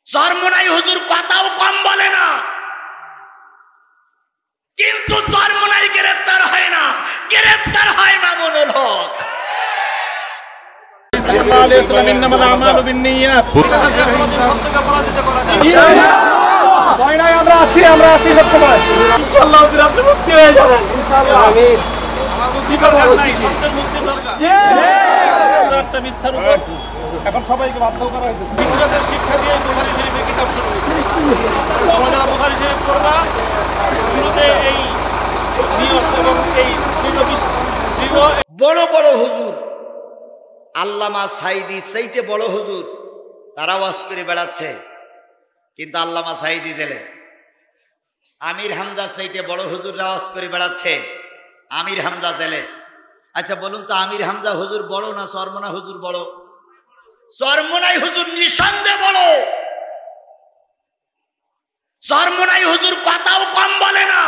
চরমোনাই হুজুর কথাও কম বলে না, কিন্তু চরমোনাই গ্রেফতার হয় না, গ্রেফতার হয় মামুনুল হক। আমরা আছি সব সময়। এখন সবাইকে বাধ্য করা হয়েছে শিক্ষা দিয়ে বুখারী শরীফের কিতাব শুরু হয়েছে। আমরা বুখারী শরীফ পড়বা এই নিয়ম এবং এই বড় বড় হুজুর, আল্লামা সাঈদী চাইতে বড় হুজুর, তারা ওয়াজ করে বেড়াচ্ছে, কিন্তু আল্লামা সাঈদী জেলে। আমির হামজা চাইতে বড় হুজুররা ওয়াজ করে বেড়াচ্ছে, আমির হামজা জেলে। আচ্ছা বলুন তো, আমির হামজা হুজুর বড় না চরমোনাই হুজুর বড়? চরমোনাই হুজুর নিঃসন্দেহে বড়। চরমোনাই হুজুর কথাও কম বলে না,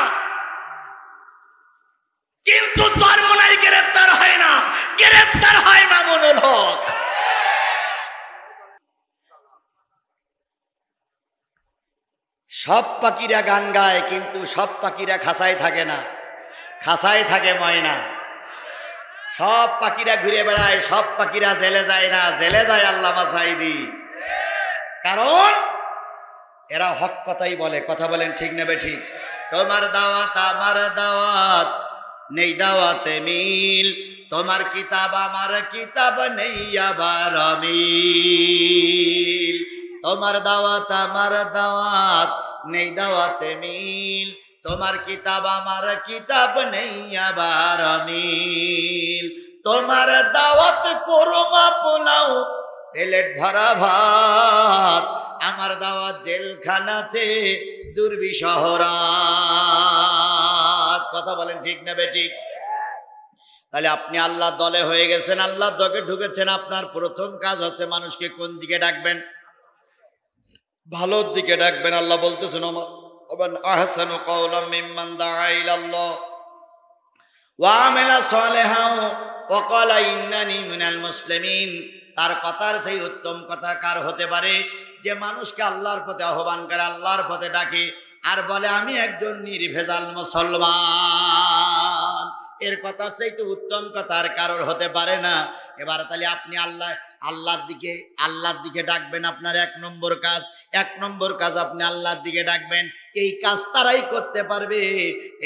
কিন্তু চরমোনাই গ্রেফতার হয় না, গ্রেফতার হয় মামুনুল হক। সব পাখিরা গান গায়, কিন্তু সব পাখিরা খাঁচায় থাকে না, খাঁচায় থাকে ময়না। সব পাখিরা ঘুরে বেড়ায়, সব পাখিরা জেলে যায় না, জেলে যায় আল্লামা সাঈদী। কারণ এরা হক কথাই বলে। কথা বলেন ঠিক নেবে ঠিক? তোমার দাওয়াত আমার দাওয়াত, নেই দাওয়াতে মিল, তোমার কিতাব আমার কিতাব, নেই আবার মিল। তোমার দাওয়াত আমার দাওয়াত, নেই দাওয়াতে মিল, তোমার কিতাব আমার কিতাব, নেই আবার মিল। তোমার দাওয়াত কোরমা পোলাও, প্লেট ভরা ভাত, আমার দাওয়াত জেলখানাতে দুর্বিষহ রাত। কথা বলেন ঠিক না বেঠিক? তাহলে আপনি আল্লাহ দলে হয়ে গেছেন, আল্লাহ দলে ঢুকেছেন, আপনার প্রথম কাজ হচ্ছে মানুষকে কোন দিকে ডাকবেন? ভালোর দিকে ডাকবেন। আল্লাহ বলতেছেন ওমান আহসানু কাওলাম মিম্মান দাআ ইলাল্লাহ ওয়া আমিলা সালিহান ওয়া ক্বালা ইন্নানি মিনাল মুসলিমিন। তার কথার সেই উত্তম কথা কার হতে পারে? যে মানুষকে আল্লাহর পথে আহ্বান করে, আল্লাহর পথে ডাকে, আর বলে আমি একজন নির্ভেজাল মুসলমান। এর কথা সেই তো উত্তম কথা আর কারোর হতে পারে না। এবার তাহলে আপনি আল্লাহর দিকে ডাকবেন। আপনার এক নম্বর কাজ আপনি আল্লাহর দিকে ডাকবেন। এই কাজ তারাই করতে পারবে,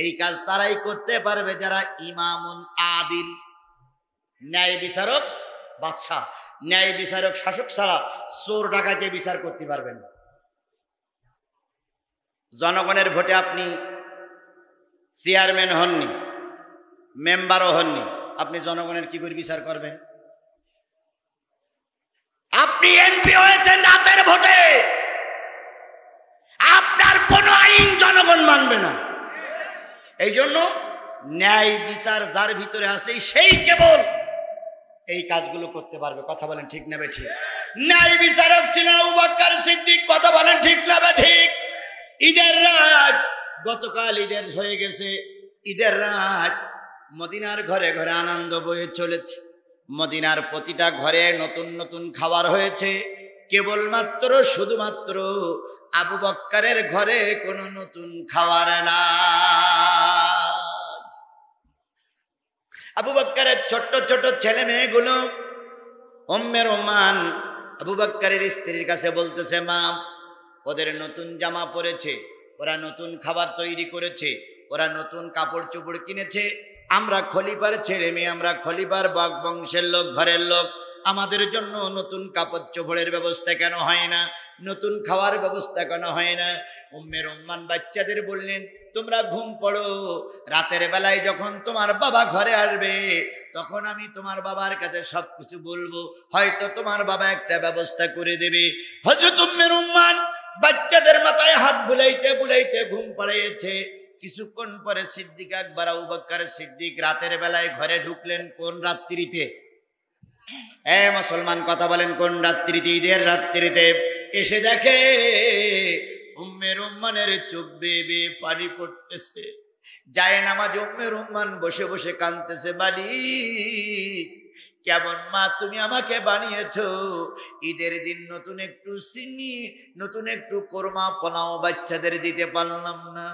এই কাজ তারাই করতে পারবে যারা ইমামুন আদিল, ন্যায় বিচারক বাদশাহ, ন্যায় বিচারক শাসক ছাড়া চোর ডাকাতে বিচার করতে পারবেন। জনগণের ভোটে আপনি চেয়ারম্যান হননি, মেম্বারও হননি, আপনি জনগণের কি করে বিচার করবেন? আপনি এমপি হয়েছেন রাতের ভোটে, আপনার কোন আইন জনগণ মানবে না। এই জন্য ন্যায় বিচার যার ভিতরে আছে সেই কেবল এই কাজগুলো করতে পারবে। কথা বলেন ঠিক না ঠিক? ন্যায় বিচারক ছিলেন আবু বকর সিদ্দিক। কথা বলেন ঠিক না ঠিক? ঈদের রাত, গতকাল ঈদের হয়ে গেছে, ঈদের রাত মদিনার ঘরে ঘরে আনন্দ বয়ে চলেছে। মদিনার প্রতিটা ঘরে নতুন নতুন খাবার হয়েছে, কেবলমাত্র শুধুমাত্র আবু বকরের ঘরে কোনো নতুন খাবার না। আবু বকরের ছোট্ট ছোট্ট ছেলে মেয়েগুলো, উম্মে রোমান আবু বকরের স্ত্রীর কাছে বলতেছে, মা, ওদের নতুন জামা পরেছে, ওরা নতুন খাবার তৈরি করেছে, ওরা নতুন কাপড় চোপড় কিনেছে, আমরা খলিফার ছেলে মেয়ে, আমরা খলিফার বংশের লোক, ঘরের লোক, আমাদের জন্য নতুন কাপড় চোপড়ের ব্যবস্থা কেন হয় না? নতুন খাওয়ার ব্যবস্থা কেন হয় না? উম্মে রোমান বাচ্চাদের বললেন, তোমরা ঘুম পড়ো, রাতের বেলায় যখন তোমার বাবা ঘরে আসবে তখন আমি তোমার বাবার কাছে সবকিছু বলবো, হয়তো তোমার বাবা একটা ব্যবস্থা করে দেবে। হযরত উম্মে রোমান বাচ্চাদের মাথায় হাত বুলাইতে বুলাইতে ঘুম পাড়িয়েছে। কিছুক্ষণ পরে সিদ্দিক আকবর আবু বকর সিদ্দিক রাতের বেলায় ঘরে ঢুকলেন। কোন রাত্রিতে? মুসলমান কথা বলেন, কোন রাত্রিতে? ঈদের রাত্রিতে। এসে দেখে উম্মে রোমানের চোখ বেয়ে বেয়ে পানি পড়তেছে। যায় নামাজ উম্মে রোমান বসে বসে কাঁদতেছে, মালিক কেমন মা তুমি আমাকে বানিয়েছো, ঈদের দিন নতুন একটু সিন্নি, নতুন একটু কোরমা পোলাও বাচ্চাদের দিতে পারলাম না।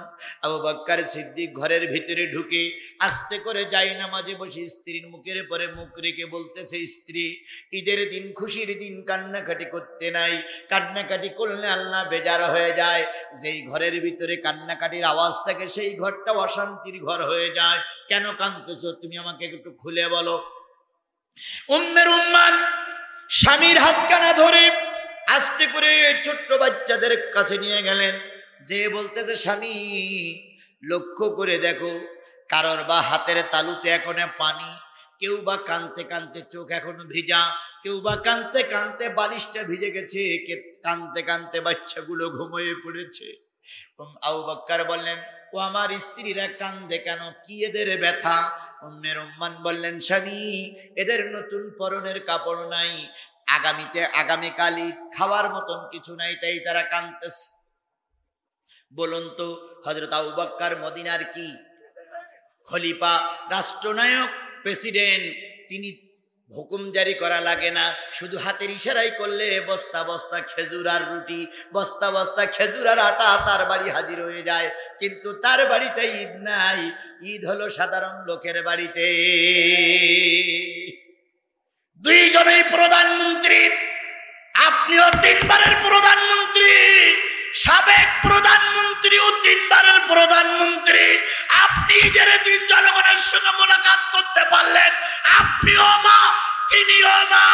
আবু বকর সিদ্দিক ঘরের ভিতরে ঢুকে আস্তে করে যাই নামাজে বসে স্ত্রীর মুখের পরে মুখ রেখে বলতেছে, স্ত্রী ঈদের দিন খুশির দিন কান্নাকাটি করতে নাই, কান্নাকাটি করলে আল্লাহ বেজার হয়ে যায়। যেই ঘরের ভিতরে কান্নাকাটির আওয়াজ থাকে সেই ঘরটা অশান্তির ঘর হয়ে যায়। কেন কাঁদতেছো তুমি আমাকে একটু খুলে বলো। উম্মে রুম্মান স্বামীর হাতখানা ধরে আস্তে করে ছোট্ট বাচ্চাদের কাছে নিয়ে গেলেন, যে বলতেছে স্বামী লক্ষ্য করে দেখো, কারোর বা হাতের তালুতে এখনো পানি, কেউ বা কানতে কানতে চোখ এখনো ভিজা, কেউ বা কানতে কানতে বালিশটা ভিজে গেছে, কানতে কানতে বাচ্চাগুলো ঘুমিয়ে পড়েছে। আবু বকর বললেন, ও আমার স্ত্রীরা কান্দে কেন, কি এদের ব্যথা? উম্মে রুম্মান বললেন, স্বামী এদের নতুন পরনের কাপড় নাই, আগামীকালই খাওয়ার মতন কিছু নাই, তাই তারা কাঁদতেছে। বলুন তো হযরত আবু বকর মদিনার কি খলিফা, রাষ্ট্রনায়ক, প্রেসিডেন্ট, তিনি হুকুম জারি করা লাগে না, শুধু হাতের ইশারাই করলে বস্তা বস্তা খেজুর আর রুটি, বস্তা বস্তা খেজুর আর আটা তার বাড়ি হাজির হয়ে যায়। কিন্তু তার বাড়িতে ঈদ নাই, ঈদ হলো সাধারণ লোকের বাড়িতে। দুইজনেই প্রধানমন্ত্রী, আপনিও তিনবারের প্রধানমন্ত্রী, সাবেক প্রধানমন্ত্রীও তিনবারের প্রধানমন্ত্রী। আপনি ঈদের দিন জনগণের সঙ্গে মোলাকাত করতে পারলেন, আপনিও মা তিনিও মা,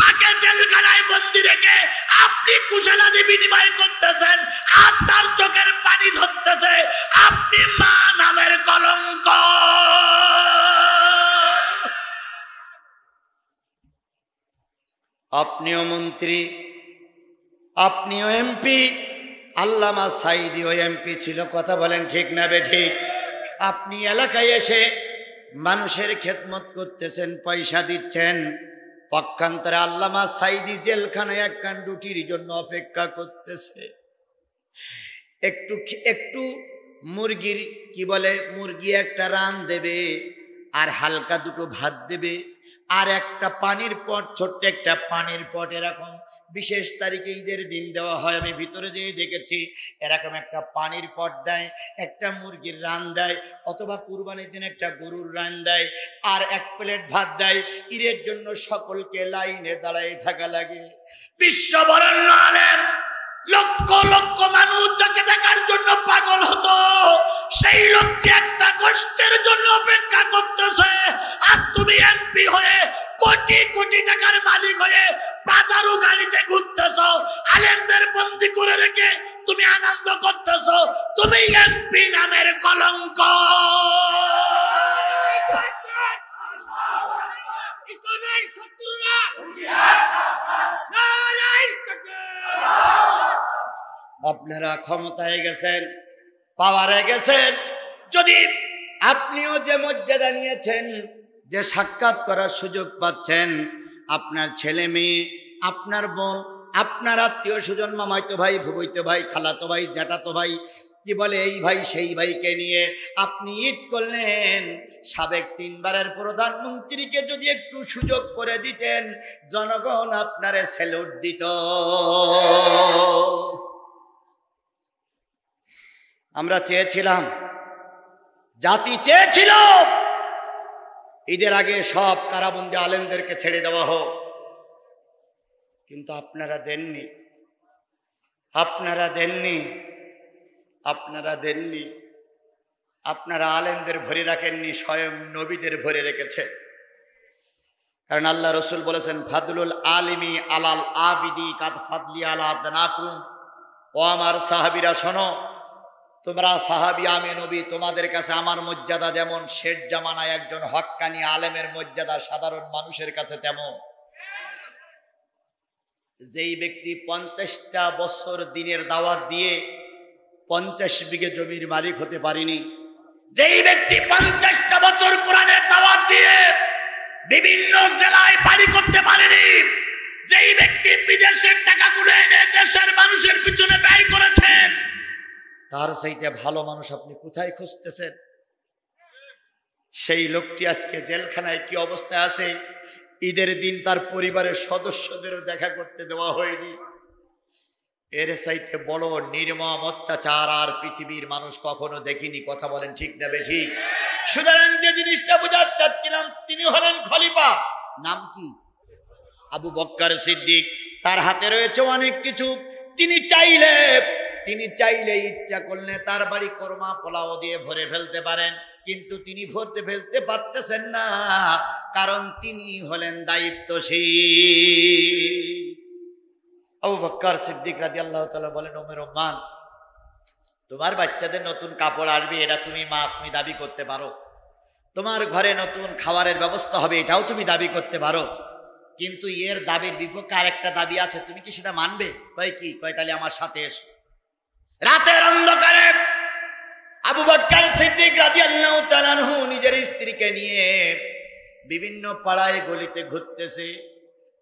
তাকে জেলখানায় বন্দি রেখে আপনি কুশলাদি বিনিময় করতেছেন আর তার চোখের পানি ধরতেছে। আপনি মা নামের কলঙ্ক। আপনিও মন্ত্রী, আপনিও এমপি, আল্লামা সাঈদীও এমপি ছিল, কথা বলেন ঠিক না বেঠিক? আপনি এলাকায় এসে মানুষের খেদমত করতেছেন, পয়সা দিচ্ছেন, পক্ষান্তরে আল্লামা সাঈদী জেলখানায় এক কান রুটির জন্য অপেক্ষা করতেছে। একটু মুরগির কি বলে, মুরগি একটা রান দেবে আর হালকা দুটো ভাত দেবে আর একটা পানির পট, ছোট্ট একটা পানির পট এরকম বিশেষ তারিখে ঈদের দিন দেওয়া হয়, আমি ভিতরে যেয়ে দেখেছি এরকম একটা পানির পট দেয়, একটা মুরগির রান দেয়, অথবা কুরবানির দিন একটা গরুর রান দেয় আর এক প্লেট ভাত দেয়। ঈদের জন্য সকলকে লাইনে দাঁড়ায় থাকা লাগে। বিশ্ববরেণ্য আলেম, লক্ষ লক্ষ মানুষ যাকে দেখার জন্য পাগল হতো, সেই লোকটি একটা গোষ্ঠীর জন্য অপেক্ষা করতেছে। আর তুমি এমপি হয়ে কোটি কোটি টাকার মালিক হয়ে বাজারু গাড়িতে ঘুরতেছ, আলেমদের বন্দি করে রেখে তুমি আনন্দ করতেছ। তুমি এমপি নামের কলঙ্ক। ইসলামের শত্রুরা আপনারা ক্ষমতায় গেছেন, পাওয়ারে গেছেন, যদি আপনিও যে মর্যাদা নিয়েছেন, যে সাক্ষাৎ করার সুযোগ পাচ্ছেন, আপনার ছেলে মেয়ে, আপনার বোন, আপনার আত্মীয় স্বজন, মামাইতো ভাই, ভুবইতো ভাই, খালাতো ভাই, জ্যাঠাতো ভাই, কি বলে এই ভাই সেই ভাইকে নিয়ে আপনি ঈদ করলেন। সাবেক তিনবারের প্রধানমন্ত্রীকে যদি একটু সুযোগ করে দিতেন, জনগণ আপনারে স্যালুট দিত। আমরা চেয়েছিলাম, জাতি চেয়েছিল ঈদের আগে সব কারাবন্দী আলেমদেরকে ছেড়ে দেওয়া হোক, কিন্তু আপনারা দেননি, আপনারা দেননি, আপনারা দেননি। আপনারা আলেমদের ভরে রাখেননি, স্বয়ং নবীদের ভরে রেখেছেন। কারণ আল্লাহ রসুল বলেছেন, ফাদলুল আলিমি আলাল আবিদি কাদ ফাদলি আলা আদনাকুম। ও আমার সাহাবীরা শোনো, তোমরা সাহাবী, আমি নবী, তোমাদের কাছে আমার মর্যাদা যেমন শেষ জামানায় একজন হক্কানি আলেমের মর্যাদা সাধারণ মানুষের কাছে তেমন। যেই ব্যক্তি 50টা বছর দিনের দাওয়াত দিয়ে 50 বিঘে জমির মালিক হতে পারিনি, যেই ব্যক্তি 50টা বছর কোরআনের দাওয়াত দিয়ে বিভিন্ন জেলায় বাড়ি করতে পারেনি, যেই ব্যক্তি বিদেশের টাকাগুলো এনে দেশের মানুষের পিছনে ব্যয় করেছেন, তার চাইতে ভালো মানুষ আপনি কোথায় খুঁজতেছেন? সেই লোকটি আজকে জেলখানায় কি অবস্থায় আছে, ঈদের দিন তার পরিবারের সদস্যদেরও দেখা করতে দেওয়া হয়নি। এর চাইতে বড় নির্মম অত্যাচার আর পৃথিবীর মানুষ কখনো দেখিনি। কথা বলেন ঠিক নেবে ঠিক? সুতরাং যে জিনিসটা বোঝাতে চাচ্ছিলাম, তিনি হলেন খলিফা। নাম কি? আবু বকর সিদ্দিক। তার হাতে রয়েছে অনেক কিছু। তিনি চাইলে ইচ্ছা করলে তার বাড়ি কোরমা পোলাও দিয়ে ভরে ফেলতে পারেন, কিন্তু তিনি ভরতে ফেলতে পারতেছেন না, কারণ তিনি হলেন দায়িত্বশীল। আবু বকর সিদ্দিক রাদিয়াল্লাহু তাআলা বলেন, ওমর ওম্মান, তোমার বাচ্চাদের নতুন কাপড় আসবে, এটা তুমি তুমি দাবি করতে পারো। তোমার ঘরে নতুন খাবারের ব্যবস্থা হবে, এটাও তুমি দাবি করতে পারো। কিন্তু এর দাবির বিপক্ষে আরেকটা দাবি আছে, তুমি কি সেটা মানবে? কয় কি? কয় তাহলে আমার সাথে এসো। রাতের অন্ধকারে আবু বকর সিদ্দিক রাদিয়াল্লাহু তাআলা আনহু নিজের স্ত্রীকে নিয়ে বিভিন্ন পাড়ায় গলিতে ঘুরতেছে।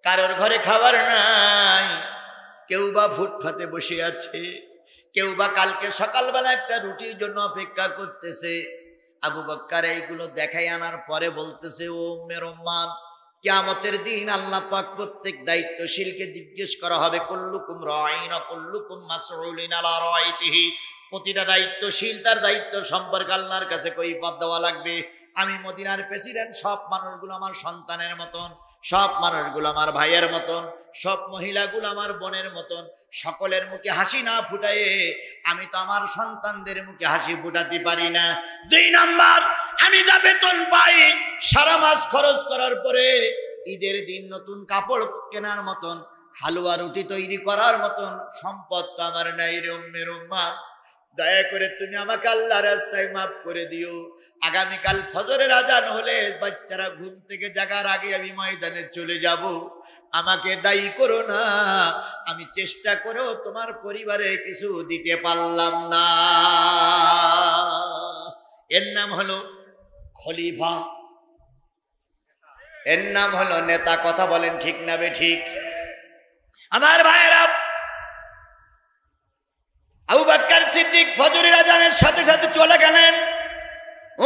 কারোর ঘরে খাবার নাই, কেউ বা ফুটপাতে বসে আছে, কেউ বা কালকে সকালবেলা একটা রুটির জন্য অপেক্ষা করতেছে। আবু বকর এইগুলো দেখাই আনার পরে বলতেছে, ও উম্মে রুম্মান, কিয়ামতের দিন আল্লাহ পাক প্রত্যেক দায়িত্বশীলকে জিজ্ঞেস করা হবে, কুল্লুকুম রাঈন ওয়া কুল্লুকুম মাসউলুন আলা রাঈতিহি। প্রতিটা দায়িত্বশীল তার দায়িত্ব সম্পর্কে আল্লাহর কাছে কৈফিয়ত দেওয়া লাগবে। আমি মদিনার প্রেসিডেন্ট, সব মানুষগুলো আমার সন্তানের মতন, সব মানুষগুলো আমার ভাইয়ের মতন, সব মহিলাগুলো আমার বোনের মতন। সকলের মুখে হাসি না ফুটায়ে আমি তো আমার সন্তানদের মুখে হাসি ফুটাতে পারি না। 2 নাম্বার, আমি যা বেতন পাই সারা মাস খরচ করার পরে ঈদের দিন নতুন কাপড় কেনার মতন, হালুয়া রুটি তৈরি করার মতন সম্পদ তো আমার নাই রে উম্মে রুম্মান। দয়া করে তুমি আমাকে আল্লাহর রাস্তায় মাফ করে দিও। আগামীকাল ফজরের আজান হলে বাচ্চারা ঘুম থেকে জাগার আগে আমি ময়দানে চলে যাব। আমাকে দায়ী করো না, আমি চেষ্টা করেও তোমার পরিবারে কিছু দিতে পারলাম না। এর নাম হলো খলিফা, এর নাম হলো নেতা। কথা বলেন ঠিক না বে ঠিক? আমার ভাইয়েরা, আবু বকর সিদ্দিক ফজরের আজানের সাথে সাথে চলে গেলেন।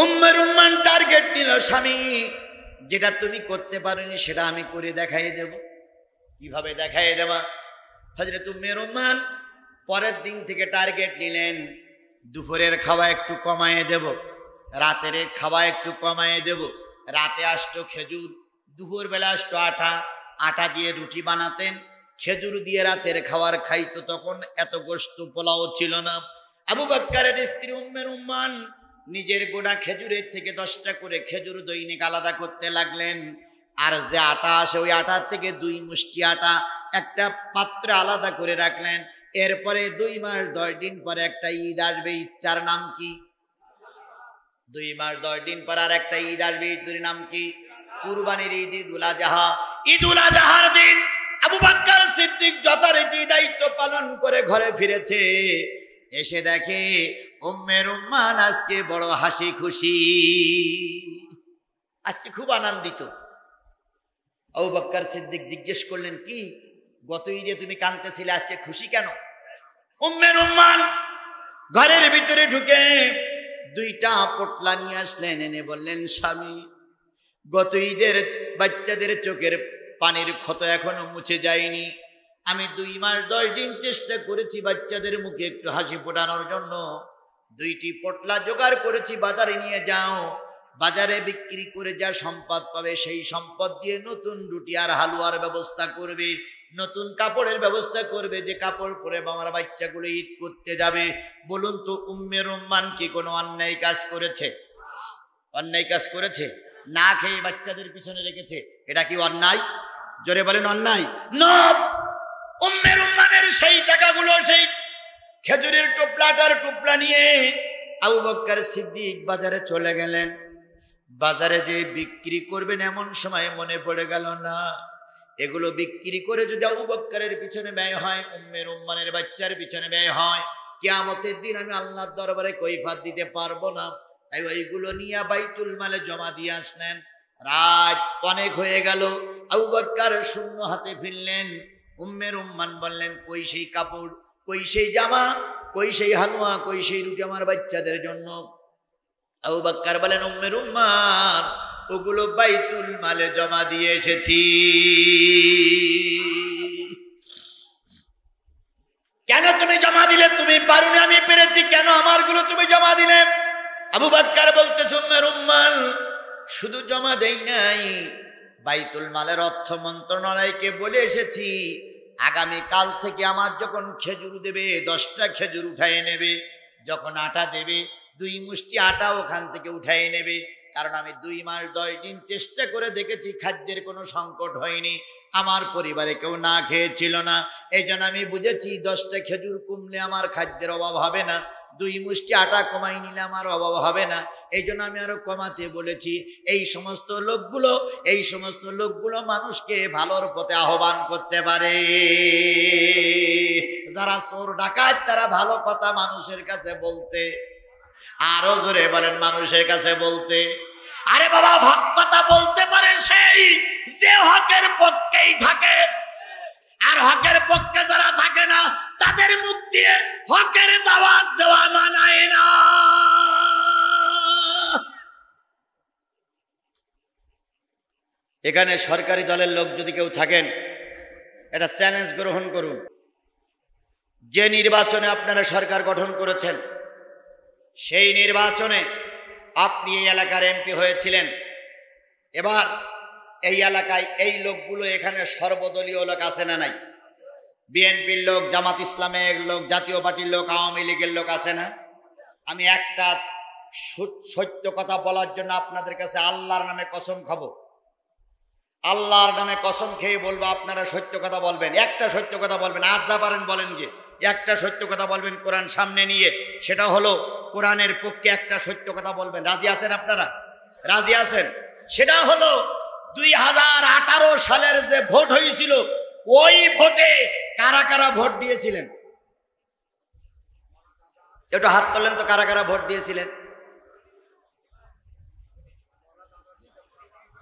উম্মে রুম্মান টার্গেট নিল, স্বামী যেটা তুমি করতে পারোনি সেটা আমি করে দেখাই দেব। কিভাবে দেখাই দেবা? হযরত উম্মে রুম্মান পরের দিন থেকে টার্গেট নিলেন, দুপুরের খাওয়া একটু কমায়ে দেব, রাতের খাওয়া একটু কমায়ে দেব। রাতে আসতো খেজুর, দুপুরবেলা আসতো আটা, আটা দিয়ে রুটি বানাতেন, খেজুর দিয়ে রাতের খাবার খাইতো। তখন এত গোশত পোলাও ছিল না। আবু বকরের স্ত্রী উম্মে রুম্মান নিজের গোটা খেজুরের থেকে 10টা করে খেজুর দৈনিক আলাদা করতে লাগলেন। আর যে আটা আসে ওই আটার থেকে 2 মুষ্টি আটা একটা পাত্রে আলাদা করে রাখলেন। এরপরে 2 মাস 10 দিন পরে একটা ঈদ আসবে, ঈদটার নাম কি? 2 মাস 10 দিন পর আর একটা ঈদ আসবে, ঈদের নাম কি? কুরবানির ঈদ, ঈদুল আজহা। ঈদুল আজহার দিন আবু বকর সিদ্দিক যথারীতি দায়িত্ব পালন করে ঘরে ফিরেছে। এসে দেখে উম্মে রুম্মান আজকে বড় হাসি খুশি, আজকে খুব আনন্দিত। আবু বকর সিদ্দিক জিজ্ঞেস করলেন, কি গত ঈদে তুমি কাঁদতেছিলে, আজকে খুশি কেন? উম্মে রুম্মান ঘরের ভিতরে ঢুকে 2টা পোটলা নিয়ে আসলেন, এনে বললেন, স্বামী গত ঈদের বাচ্চাদের চোখের পানির ক্ষত এখনো মুছে যায়নি। আমি 2 মাস 10 দিন চেষ্টা করেছি বাচ্চাদের মুখে একটু হাসি ফোটানোর জন্য। 2টি পোটলা জোগাড় করেছি, বাজারে নিয়ে যাও। বাজারে বিক্রি করে যা সম্পদ পাবে সেই সম্পদ দিয়ে নতুন রুটি আর হালুয়ার ব্যবস্থা করবে, নতুন কাপড়ের ব্যবস্থা করবে, যে কাপড় পরে আমার বাচ্চাগুলো ঈদ করতে যাবে। বলুন তো উম্মে রুম্মান কি কোনো অন্যায় কাজ করেছে? অন্যায় কাজ করেছে? না খেয়ে বাচ্চাদের পিছনে রেখেছে, এটা কি অন্যায়? জোরে বলেন অন্যায়? না। উম্মে রুম্মানের সেই টাকাগুলো, সেই খেজুরের টোপলাটার টোপলা নিয়ে আবু বকর সিদ্দিক বাজারে চলে গেলেন। বাজারে যে বিক্রি করবেন এমন সময় মনে পড়ে গেল, না এগুলো বিক্রি করে যদি আবু বকরের পিছনে ব্যয় হয়, উম্মে রুম্মানের বাচ্চার পিছনে ব্যয় হয়, কিয়ামতের দিন আমি আল্লাহর দরবারে কৈফিয়ত দিতে পারবো না। তাই ওইগুলো নিয়ে বাইতুল মালে জমা দিয়ে আসলেন। রাত অনেক হয়ে গেল, আবু বকর শূন্য হাতে ফিরলেন। উম্মে রুম্মান বললেন, কই সেই কাপড়, কই সেই জামা, কই সেই হালুয়া, কই সেই রুটি আমার বাচ্চাদের জন্য? আবু বকর বলেন, উম্মে রুম্মান, ওগুলো বাইতুল মালে জমা দিয়ে এসেছি। কেন তুমি জমা দিলে? তুমি পারোনি, আমি পেরেছি, কেন আমারগুলো তুমি জমা দিলে? আবু বকর বলতেছে, উম্মে রুম্মান, শুধু জমা দেই নাই, বাইতুল মালের অর্থ মন্ত্রণালয়কে বলে এসেছি আগামী কাল থেকে আমার যখন খেজুর দেবে 10টা খেজুর উঠায় নেবে, যখন আটা দেবে 2 মুষ্টি আটা ওখান থেকে উঠায় নেবে। কারণ আমি 2 মাস 10 দিন চেষ্টা করে দেখেছি, খাদ্যের কোনো সংকট হয়নি, আমার পরিবারে কেউ না খেয়েছিল না। এই জন্য আমি বুঝেছি 10টা খেজুর কমলে আমার খাদ্যের অভাব হবে না, 2 মুষ্টি আটা কমাই নিলে আমার অভাব হবে না। এই জন্য আমি আরো কমাতে বলেছি। এই সমস্ত লোকগুলো মানুষকে ভালোর পথে আহ্বান করতে পারে। যারা চোর ডাকাত তারা ভালো কথা মানুষের কাছে বলতে, আরো জোরে বলেন, মানুষের কাছে বলতে। আরে বাবা, হক কথা বলতে পারে সেই যে হকের পক্ষেই থাকে, আর হকের পক্ষে যারা থাকে না তাদের মুখ দিয়ে হকের দাওয়াত দেওয়া মানায় না। এখানে সরকারি দলের লোক যদি কেউ থাকেন, এটা চ্যালেঞ্জ গ্রহণ করুন। যে নির্বাচনে আপনারা সরকার গঠন করেছেন, সেই নির্বাচনে আপনি এই এলাকার এমপি হয়েছিলেন। এবার এই এলাকায় এই লোকগুলো এখানে সর্বদলীয় লোক আছে না নাই? বিএনপির লোক, জামাত ইসলামের লোক, জাতীয় পার্টির লোক, আওয়ামী লীগের লোক আছে না? আমি একটা সত্য কথা বলার জন্য আপনাদের কাছে আল্লাহর নামে কসম খাবো, আল্লাহর নামে কসম খেয়ে বলবো, আপনারা সত্য কথা বলবেন, একটা সত্য কথা বলবেন। আজ যা পারেন বলেন, গিয়ে একটা সত্য কথা বলবেন কোরআন সামনে নিয়ে, সেটা হলো কোরআনের পক্ষে একটা সত্য কথা বলবেন। রাজি আছেন আপনারা? রাজি আছেন? সেটা হলো 2018 সালের যে ভোট হয়েছিল, ওই ভোটে কারা কারা ভোট দিয়েছিলেন? একটু হাত তোলেন তো, কারা কারা ভোট দিয়েছিলেন?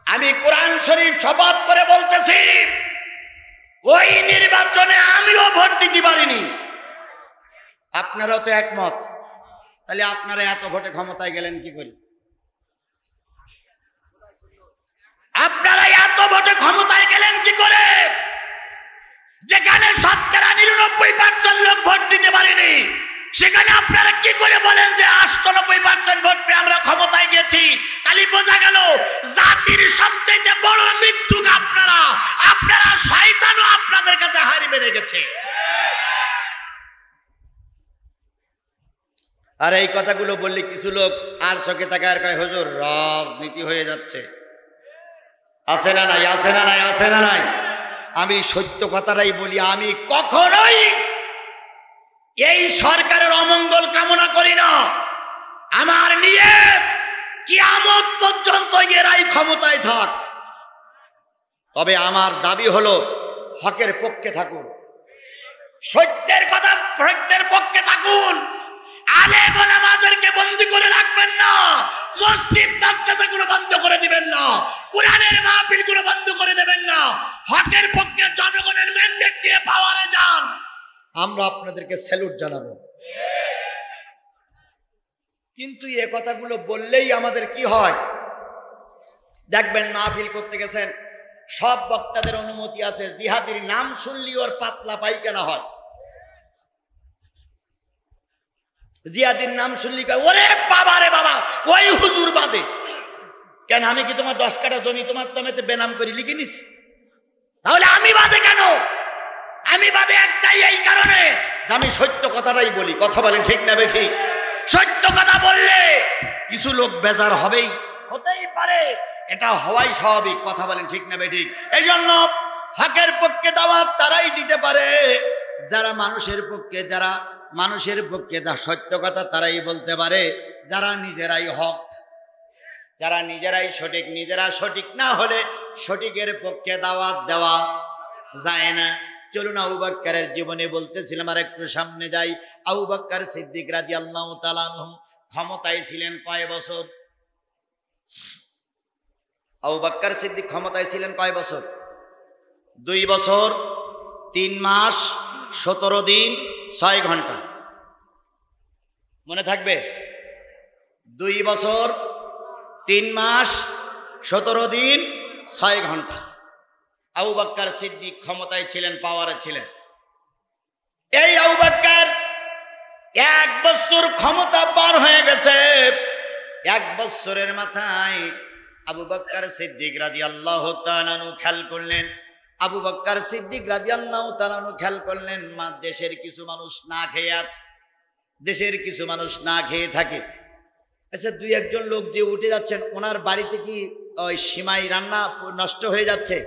আমি কোরআন শরীফ শপথ করে বলতেছি, ওই নির্বাচনে আমিও ভোট দিতে পারিনি। আপনারাও তো একমত, তাহলে আপনারা এত ভোটে ক্ষমতায় গেলেন কি করে? আপনারা এত ভোটে ক্ষমতায় গেলেন কি করে, যেখানে 99% লোক ভোট দিতে পারেনি, সেখানে আপনারা কি করে বলেন যে 98% ভোট পেয়ে আমরা ক্ষমতায় গেছি? তাহলে বোঝা গেল জাতির সবচেয়ে বড় মিথ্যুক আপনারা। আপনারা শয়তানও আপনাদের কাছে হারি বেড়ে গেছে। আর এই কথাগুলো বললে কিছু লোক আর চোখে তাকায় আর কয়, হুজুর রাজনীতি হয়ে যাচ্ছে। আছে না নাই? আছে না নাই? আছে না নাই? আমি সত্য কথাটাই বলি, আমি কখনোই এই সরকারের অমঙ্গল কামনা করি না। আমার নিয়ত কিয়ামত পর্যন্ত এরাই ক্ষমতায় থাক। তবে আমার দাবি হলো হকের পক্ষে থাকুন, সত্যের কথা সত্যের পক্ষে থাকুন। আলেম ওলামাদেরকে বন্দী করে রাখবেন না, মসজিদ মাদ্রাসাগুলো বন্ধ করে দিবেন না, কোরআনের মাহফিলগুলো বন্ধ করে দেবেন না। হকের পক্ষে জনগণের ম্যান্ডেট দিয়ে পাওয়ারে যান, আমরা আপনাদেরকে স্যালুট জানাবো। কিন্তু এই কথাগুলো বললেই আমাদের কি হয়? দেখবেন মাহফিল করতে গেছেন, সব বক্তাদের অনুমতি আছে, জিহাদির নাম শুনলি ওর পাতলা পায়খানা হয়। জিহাদির নাম শুনলি ওরে বাবা রে বাবা, ওই হুজুর বাদে। কেন, আমি কি তোমার 10 কাঠা জমি তোমার নামেতে বেনাম করে লিখে নিছি? তাহলে আমি বাদে কেন? আমি বাদে একটাই, এই কারণে যে আমি সত্য কথাটাই বলি। কথা বলেন ঠিক না বেঠিক? সত্য কথা বললে কিছু লোক বেজার হবেই, হতেই পারে, এটা হওয়াই স্বাভাবিক। কথা বলেন ঠিক না বেঠিক? এই জন্য হকের পক্ষে দাওয়াত তারাই দিতে পারে যারা মানুষের পক্ষে, যারা মানুষের পক্ষে সত্য কথা তারাই বলতে পারে, যারা নিজেরাই হক, যারা নিজেরাই সঠিক। নিজেরা সঠিক না হলে সঠিকের পক্ষে দাওয়াত দেওয়া যায় না। চলুন আবু বকরের জীবনে বলতেছিলাম, আর একটু সামনে যাই। আবু বকর সিদ্দিক রাদিয়াল্লাহু তাআলা আনহু ক্ষমতায় ছিলেন কয় বছর? আবু বকর সিদ্দিক ক্ষমতায় ছিলেন কয় বছর? 2 বছর 3 মাস 17 দিন 6 ঘন্টা। মনে থাকবে? 2 বছর 3 মাস 17 দিন 6 ঘন্টা আবু বকর সিদ্দিক ক্ষমতায় ছিলেন, পাওয়ারে ছিলেন। এই আবু বকর 1 বছর ক্ষমতা পার হয়ে গেছে। 1 বছরের মাথায় আবু বকর সিদ্দিক রাদিয়াল্লাহু তাআলা আনহু খেয়াল করলেন, আবু বকর সিদ্দিক রাদিয়াল্লাহু তাআলা আনহু খেয়াল করলেন, মা দেশের কিছু মানুষ না খেয়ে আছে, দেশের কিছু মানুষ না খেয়ে থাকে। আচ্ছা, 2-1 লোক যে উঠে যাচ্ছেন, ওনার বাড়িতে কি ওই সিমাই রান্না নষ্ট হয়ে যাচ্ছে?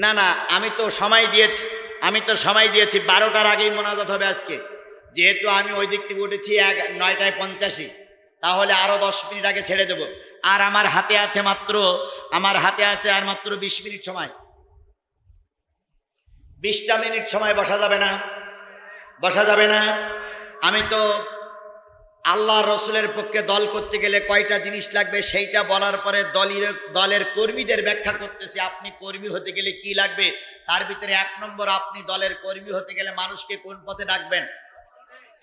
না না, আমি তো সময় দিয়েছি 12টার আগেই মোনাজাত হবে আজকে। যেহেতু আমি ওই দিক থেকে উঠেছি 9:85, তাহলে আরো 10 মিনিট আগে ছেড়ে দেব। আর আমার হাতে আছে আর মাত্র 20 মিনিট সময়। 20টা মিনিট সময় বসা যাবে না। আমি তো আল্লাহ রসুলের পক্ষে দল করতে গেলে কয়টা জিনিস লাগবে সেইটা বলার পরে দলের কর্মীদের ব্যাখ্যা করতেছি। আপনি কর্মী হতে গেলে কি লাগবে, তার ভিতরে 1 নম্বর, আপনি দলের কর্মী হতে গেলে মানুষকে কোন পথে ডাকবেন।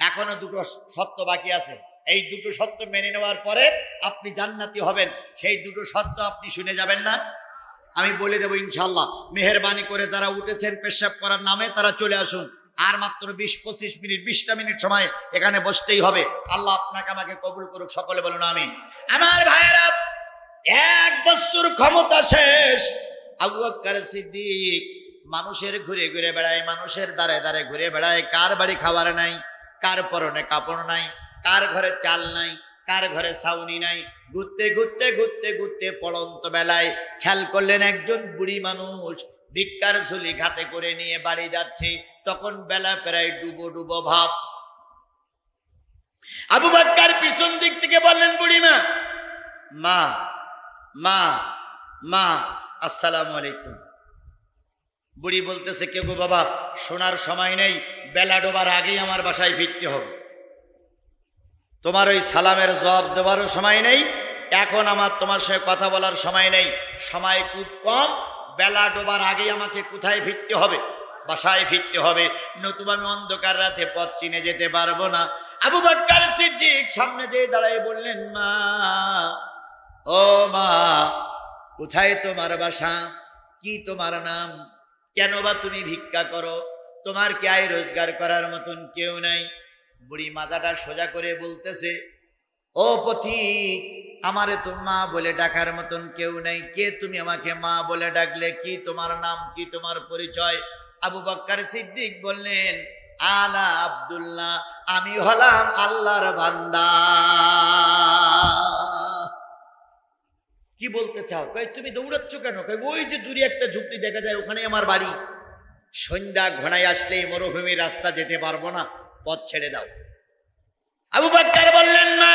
এখনো 2টো শর্ত বাকি আছে। এই 2টো শর্ত মেনে নেওয়ার পরে আপনি জান্নাতি হবেন। সেই 2টো শর্ত আপনি শুনে যাবেন না, আমি বলে দেবো ইনশাল্লাহ। মেহেরবানি করে যারা উঠেছেন পেশাব করার নামে তারা চলে আসুন। আর মাত্র 20-25 মিনিট, 20টা মিনিট সময় এখানে বসতেই হবে। আল্লাহ আপনাকে আমাকে কবুল করুক, সকলে বলুন আমিন। আমার ভাইয়েরা, 1 বছর ক্ষমতা শেষ। আবু বকর সিদ্দিক মানুষের ঘুরে ঘুরে বেড়ায়, মানুষের দ্বারে দ্বারে ঘুরে বেড়ায়। কার বাড়ি খাবার নাই, কার পরনে কাপড় নাই, কার ঘরে চাল নাই, কার ঘরে ছাউনি নাই। ঘুরতে ঘুরতে ঘুরতে ঘুরতে পড়ন্ত বেলায় খেয়াল করলেন একজন বুড়ি মানুষ ভিক্ষার ঝুলি হাতে করে নিয়ে বাড়ি যাচ্ছে। তখন বেলা প্রায় ডুবো ডুবো ভাব। আবু বকর পিছন দিক থেকে বললেন, বুড়িমা, মা মা মা আসসালামু আলাইকুম। বুড়ি বলতেছে, কে গো বাবা? শোনার সময় নেই, বেলা ডোবার আগেই আমার বাসায় ফিরতে হবে। তোমার ওই সালামের জবাব দেওয়ারও সময় নেই, এখন আমার তোমার সঙ্গে কথা বলার সময় নেই, সময় খুব কম। বেলা ডোবার আগেই আমাকে কোথায় ফিরতে হবে? বাসায় ফিরতে হবে, নতুবা আমি অন্ধকার রাতে পথ চিনে যেতে পারবো না। আবু বকর সিদ্দিক সামনে যেয়ে দাঁড়ায় বললেন, মা, ও মা, কোথায় তোমার বাসা? কি তোমার নাম? কেন বা তুমি ভিক্ষা করো? তোমার কি আয় রোজগার করার মতন কেউ নাই? বুড়ি মাজাটা সোজা করে বলতেছে, ও পথিক, আমারে তো মা বলে ডাকার মতন কেউ নাই। কে তুমি আমাকে মা বলে ডাকলে? কি তোমার নাম, কি তোমার পরিচয়? আবু বকর সিদ্দিক বললেন, আনা আব্দুল্লাহ, আমি হলাম আল্লাহর বান্দা। কি বলতে চাও? কই তুমি দৌড়াচ্ছ কেন? কই ওই যে দূরে একটা ঝুপড়ি দেখা যায়, ওখানে আমার বাড়ি। সন্ধ্যা ঘনায় আসলে মরুভূমির রাস্তা যেতে পারবো না, পথ ছেড়ে দাও। আবু বকর বললেন, মা,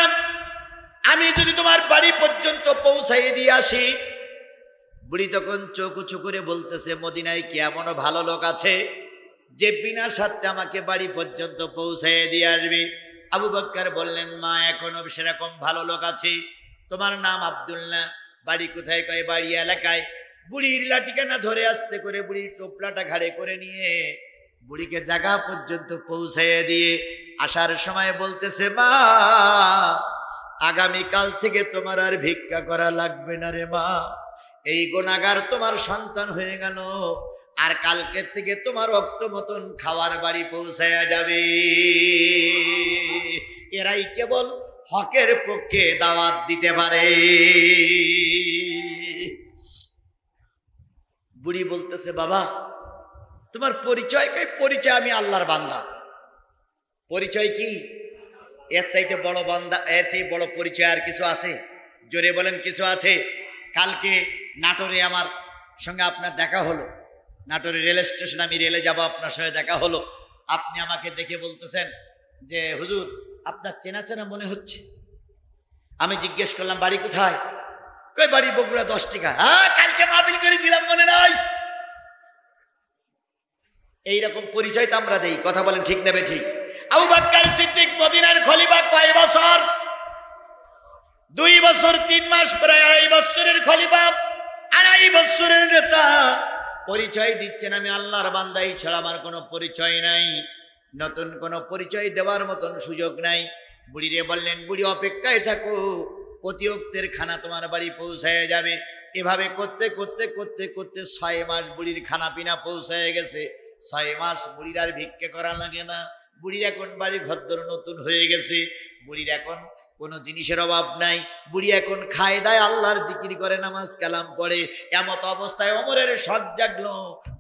আমি যদি তোমার বাড়ি পর্যন্ত পৌঁছাই দিয়ে আসি। বুড়ি তখন চোখ উঁচু করে বলতেছে, মদিনায় কি এমন ভালো লোক আছে যে বিনা স্বার্থে আমাকে বাড়ি পর্যন্ত পৌঁছাই দিয়ে আসবে? আবু বকর বললেন, মা, এখনো সেরকম ভালো লোক আছে। তোমার নাম আব্দুল্লাহ, বাড়ি কোথায়? কয় বাড়ি এলাকায়। বুড়ির লাঠিখানা ধরে আস্তে করে বুড়ির টোপলাটা ঘাড়ে করে নিয়ে বুড়িকে জায়গা পর্যন্ত পৌঁছাইয়ে দিয়ে আসার সময় বলতেছে, মা, আগামীকাল থেকে তোমার আর ভিক্ষা করা লাগবে না রে মা। এই গুনাহগার তোমার সন্তান হয়ে গেল, আর কালকে থেকে তোমার রক্ত মতন খাওয়ার বাড়ি পৌঁছায়া যাবে। এরাই কেবল হকের পক্ষে দাওয়াত দিতে পারে। বুড়ি বলতেছে, বাবা, তোমার পরিচয়? কই পরিচয় আমি আল্লাহর বান্দা। পরিচয় কি? এর চাইতে বড় বান্দা, এর চেয়ে বড় পরিচয় আর কিছু আছে? জোরে বলেন, কিছু আছে? কালকে নাটোরে আমার সঙ্গে আপনার দেখা হলো। নাটোরে রেল স্টেশন, আমি রেলে যাব, আপনার সঙ্গে দেখা হলো। আপনি আমাকে দেখে বলতেছেন যে, হুজুর, আপনার চেনা চেনা মনে হচ্ছে। আমি জিজ্ঞেস করলাম, বাড়ি কোথায়? কই বাড়ি বগুড়া 10 টাকা। হ্যাঁ, কালকে মাহফিল করেছিলাম, মনে নাই? এইরকম পরিচয় তো আমরা দেই। কথা বলেন, ঠিক নেবে ঠিক? আবু বকর সিদ্দিক মদিনার খলিফা কয় বছর? 2 বছর 3 মাস, প্রায় 2.5 বছরের খলিফা, 2.5 বছরের নেতা। পরিচয় দিচ্ছেন, আমি আল্লাহর বান্দা, ছাড়া আমার কোনো পরিচয় নাই। নতুন কোনো পরিচয় দেওয়ার মতন সুযোগ নাই। বুড়িরে বললেন, বুড়ি অপেক্ষায় থাকো, প্রতি ওক্তের খানা তোমার বাড়ি পৌঁছায় যাবে। এভাবে করতে করতে করতে করতে 6 মাস বুড়ির খানা পিনা পৌঁছায় গেছে। 6 মাস বুড়ির আর ভিক্ষে করা লাগে না। বুড়ির এখন বাড়ি ঘরদর নতুন হয়ে গেছে। বুড়ির এখন কোনো জিনিসের অভাব নাই। বুড়ি এখন খায় দায়, আল্লাহর জিকির করে, নামাজ কালাম পড়ে। এমত অবস্থায় ওমরের শখ জাগলো।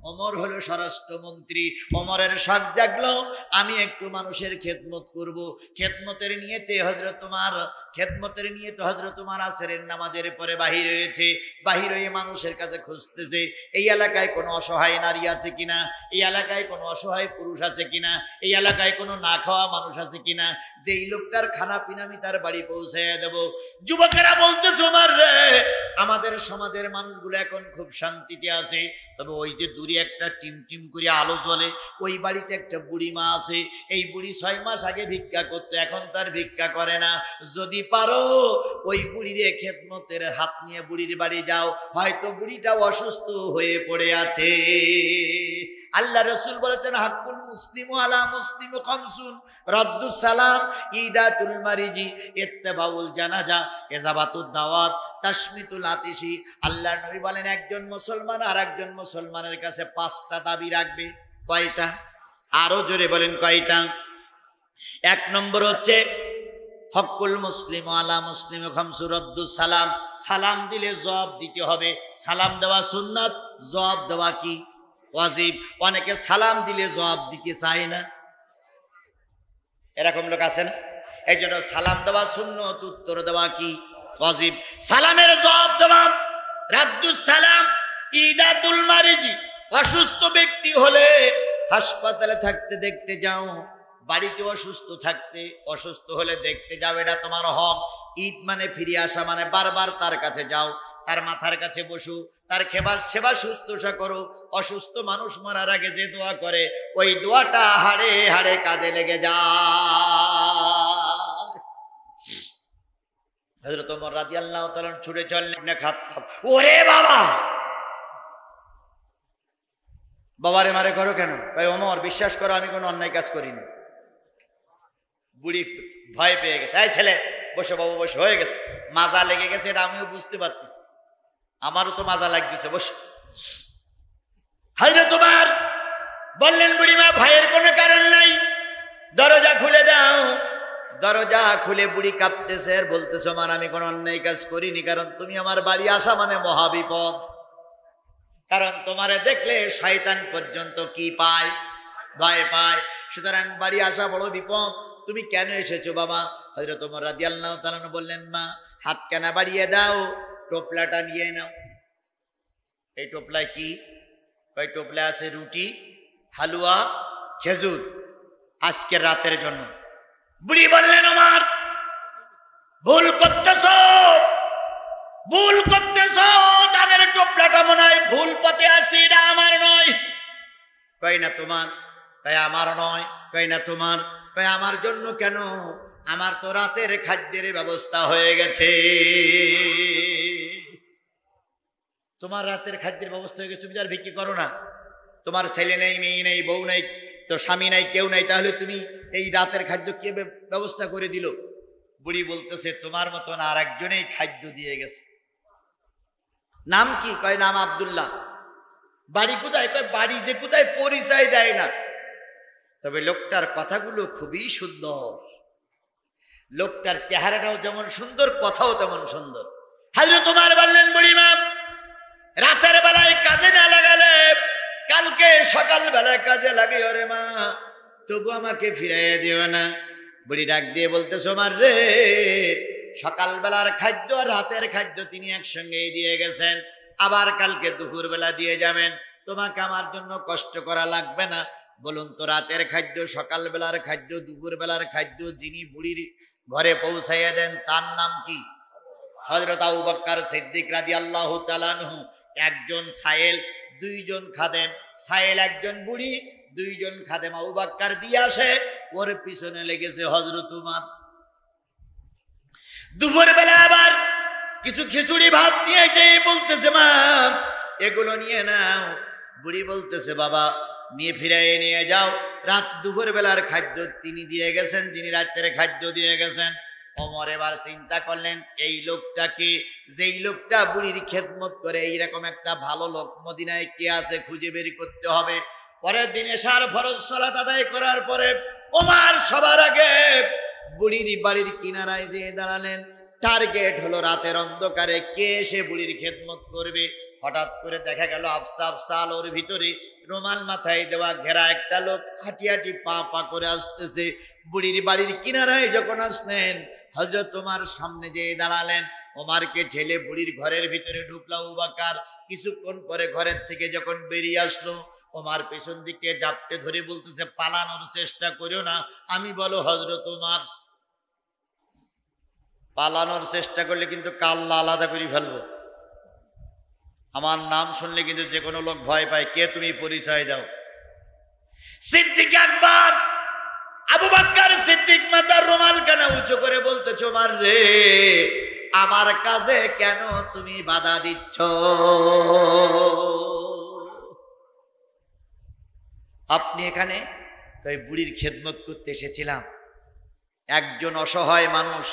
ওমর হলো স্বরাষ্ট্রমন্ত্রী। ওমরের শখ জাগলো, আমি একটু মানুষের খেদমত করব। খেদমতের নিয়তে হযরত উমর আসরের নামাজের পরে বাহির হয়েছে। বাহির হয়ে মানুষের কাছে খুঁজতেছে, এই এলাকায় কোনো অসহায় নারী আছে কিনা, এই এলাকায় কোনো অসহায় পুরুষ আছে কিনা, এই এলাকায় কোনো না খাওয়া মানুষ আছে কিনা, যে এই লোকটার খানা পিনা আমি তার বাড়ি পৌঁছাইয়া দেব। যুবকেরা বলতেছে, ওমর রে, আমাদের সমাজের মানুষগুলো এখন খুব শান্তিতে আছে, তবে ওই যে দূরে একটা টিম টিম করে আলো জ্বলে, ওই বাড়িতে একটা বুড়ি মা আছে। এই বুড়ি 6 মাস আগে ভিক্ষা করতো, এখন তার ভিক্ষা করে না। যদি পারো ওই বুড়ির খেদমতের হাত নিয়ে বুড়ির বাড়ি যাও, হয়তো বুড়িটাও অসুস্থ হয়ে পড়ে আছে। আল্লাহ রাসূল বলেছেন, হাক্কুল মুসলিমু আলা মুসলিমু খামসুন, রাদ্দুস সালাম, ইদাতুল মারিজি, ইত্তিবাউল জানাজা, ইজাবাতুদ দাওয়াত, তাশমিতুল আতিশি। আল্লাহর নবী বলেন, একজন মুসলমান আর একজন মুসলমানের কাছে 5টা দাবি রাখবে। কয়টা? আরো জোরে বলেন, কয়টা? 1 নম্বর হচ্ছে হকুল মুসলিম আলা মুসলিম খামসু রাদ্দুস সালাম, সালাম দিলে জবাব দিতে হবে। সালাম দেওয়া সুন্নাত, জবাব দেওয়া কি ওয়াজিব। অনেকে সালাম দিলে জবাব দিতে চায় না, এরকম লোক আছে না? এই জন্য সালাম দেওয়া সুন্নত, উত্তর দেওয়া কি ওয়াজিব। সালামের জবাব দেওয়া, রাদ্দুস সালাম, ইদাতুল মারিজি। অসুস্থ ব্যক্তি হলে হাসপাতালে থাকতে দেখতে যাও, বাড়িতে অসুস্থ হলে দেখতে যাও, এটা তোমার হক। ঈদ মানে ফিরে আসা, মানে বারবার তার কাছে যাও, তার মাথার কাছে বসো, তার সেবা শুশ্রূষা করো। অসুস্থ মানুষ মরার আগে যে দোয়া করে, ওই দোয়াটা হাড়ে হাড়ে কাজে লেগে যায়। হযরত ওমর রাদিয়াল্লাহু তাআলা ছুটে চললেন ইবনে খাত্তাব, ওরে বাবা, বাবারে মারে করো কেন? ভাই ওমর, বিশ্বাস করো আমি কোনো অন্যায় কাজ করিনি। বুড়ি ভয় পেয়ে গেছে, এই ছেলে বসো বাবু, বসো, হয়ে গেছে, মাজা লেগে গেছে, এটা আমিও বুঝতে পারতেছি, আমারও তো মাজা লাগতেছে, বসো। হযরত ওমর বললেন, বুড়িমা, ভয়ের কোনো কারণ নাই, দরজা খুলে দাও। দরজা খুলে বুড়ি কাঁপতেছে আর বলতেছে, ওমর, আমি কোনো অন্যায় কাজ করিনি, কারণ তুমি আমার বাড়ি আসা মানে মহাবিপদ। কারণ তোমারে দেখলে শয়তান পর্যন্ত কি পায়? ভয় পায়। সুতরাং বাড়ি আসা বড় বিপদ। তুমি কেন এসেছো বাবা? হযরত ওমর রাদিয়াল্লাহু তাআলা বললেন, মা, হাত কেনা বাড়িয়ে দাও, টোপলাটা নিয়ে নাও। এই টোপলায় কি? ওই টোপলায় আছে রুটি, হালুয়া, খেজুর, আজকের রাতের জন্য। বুড়ি বললেন, ওমর, ভুল করতেছো, দানের টোপলাটা মনে হয় ভুল পথে আসছে, এটা আমার নয়। কই না তোমার? কই আমার নয়। কই না তোমার? কই আমার জন্য কেন? আমার তো রাতের খাদ্যের ব্যবস্থা হয়ে গেছে। তোমার রাতের খাদ্যের ব্যবস্থা হয়ে গেছে, তুমি আর ভিক্ষে করো না? তোমার ছেলে নেই, মেয়ে নেই, বউ নেই, তো স্বামী নাই, কেউ নাই, তাহলে তুমি এই রাতের খাদ্য কে ব্যবস্থা করে দিল? বুড়ি বলতেছে, তোমার মতন আর একজনেই খাদ্য দিয়ে গেছে। নাম কি? কয় নাম আব্দুল্লাহ। বাড়ি কোথায়? কয় বাড়ি যে কোথায় পরিচয় দেয় না। তবে লোকটার কথাগুলো খুবই সুন্দর, লোকটার চেহারাটাও যেমন সুন্দর, কথাও তেমন সুন্দর। হযরত ওমর বললেন, বুড়িমা, রাতের বেলায় কাজে না লাগালে কালকে সকাল বেলায় কাজে লাগে, ওরে মা, তবু আমাকে ফিরাইয়া দিও না। বুড়ি ডাক দিয়ে বলতেছে, ওমর রে, সকালবেলার খাদ্য আর রাতের খাদ্য তিনি একসঙ্গেই দিয়ে গেছেন, আবার কালকে দুপুর বেলা দিয়ে যাবেন, তোমাকে আমার জন্য কষ্ট করা লাগবে না। বলুন তো, রাতের খাদ্য, সকালবেলার খাদ্য, দুপুর বেলার খাদ্য যিনি বুড়ির ঘরে পৌঁছাইয়া দেন, তার নাম কি? হযরত আবু বকর সিদ্দিক রাদিয়াল্লাহু তাআলা আনহু। একজন সায়েল, 2 জন খাদেম। সায়েল একজন, বুড়ি 2 জন খাদেম। আবু বকর দিয়ে আসে, ওর পিছনে লেগেছে হযরত ওমর। দুপুর বেলা আবার কিছু খিচুড়ি ভাত নিয়ে যেয়ে বলতেছে, মা, এগুলো নিয়ে নাও। বুড়ি বলতেছে, বাবা, নিয়ে ফিরাইয়ে নিয়ে যাও, রাত দুপুর বেলার খাদ্য তিনি দিয়ে গেছেন, যিনি রাত্রে খাদ্য দিয়ে গেছেন। ওমর এবার চিন্তা করলেন এই লোকটাকে, যেই লোকটা বুড়ির খেদমত করে, এইরকম একটা ভালো লোক মদিনায় কে আছে খুঁজে বের করতে হবে। পরের দিন এশার ফরজ সালাত আদায় করার পরে ওমর সবার আগে বুড়ির বাড়ির কিনারায় যেয়ে দাঁড়ালেন। টার্গেট হলো রাতের অন্ধকারে কে এসে বুড়ির খেদমত করবে। হঠাৎ করে দেখা গেল আফসা আফসা আলোর ভিতরে রুমাল মাথায় দেওয়া ঘেরা একটা লোক হাঁটি হাঁটি পা পা করে আসতেছে। বুড়ির বাড়ির কিনারায় যখন আসলেন, হযরত ওমর সামনে যেয়ে দাঁড়ালেন। ওমরকে ঠেলে বুড়ির ঘরের ভিতরে ঢুকলো আবু বকর। কিছুক্ষণ পরে ঘরের থেকে যখন বেরিয়ে আসলো, ওমর পেছন দিকে জাপটে ধরে বলতেছে, পালানোর চেষ্টা করিও না। আমি বলো হযরত ওমর, পালানোর চেষ্টা করলে কিন্তু কাল্লা আলাদা করে ফেলবো। আমার নাম শুনলে কিন্তু যে কোনো লোক ভয় পায়। কে তুমি? পরিচয় দাও। সিদ্দিক আকবর আবু বকর সিদ্দিক মাথার রুমাল কেন উঁচু করে বলতেছ, ওমর রে, আমার কাজে কেন তুমি বাধা দিচ্ছ? আপনি এখানে? তাই বুড়ির খেদমত করতে এসেছিলাম। একজন অসহায় মানুষ,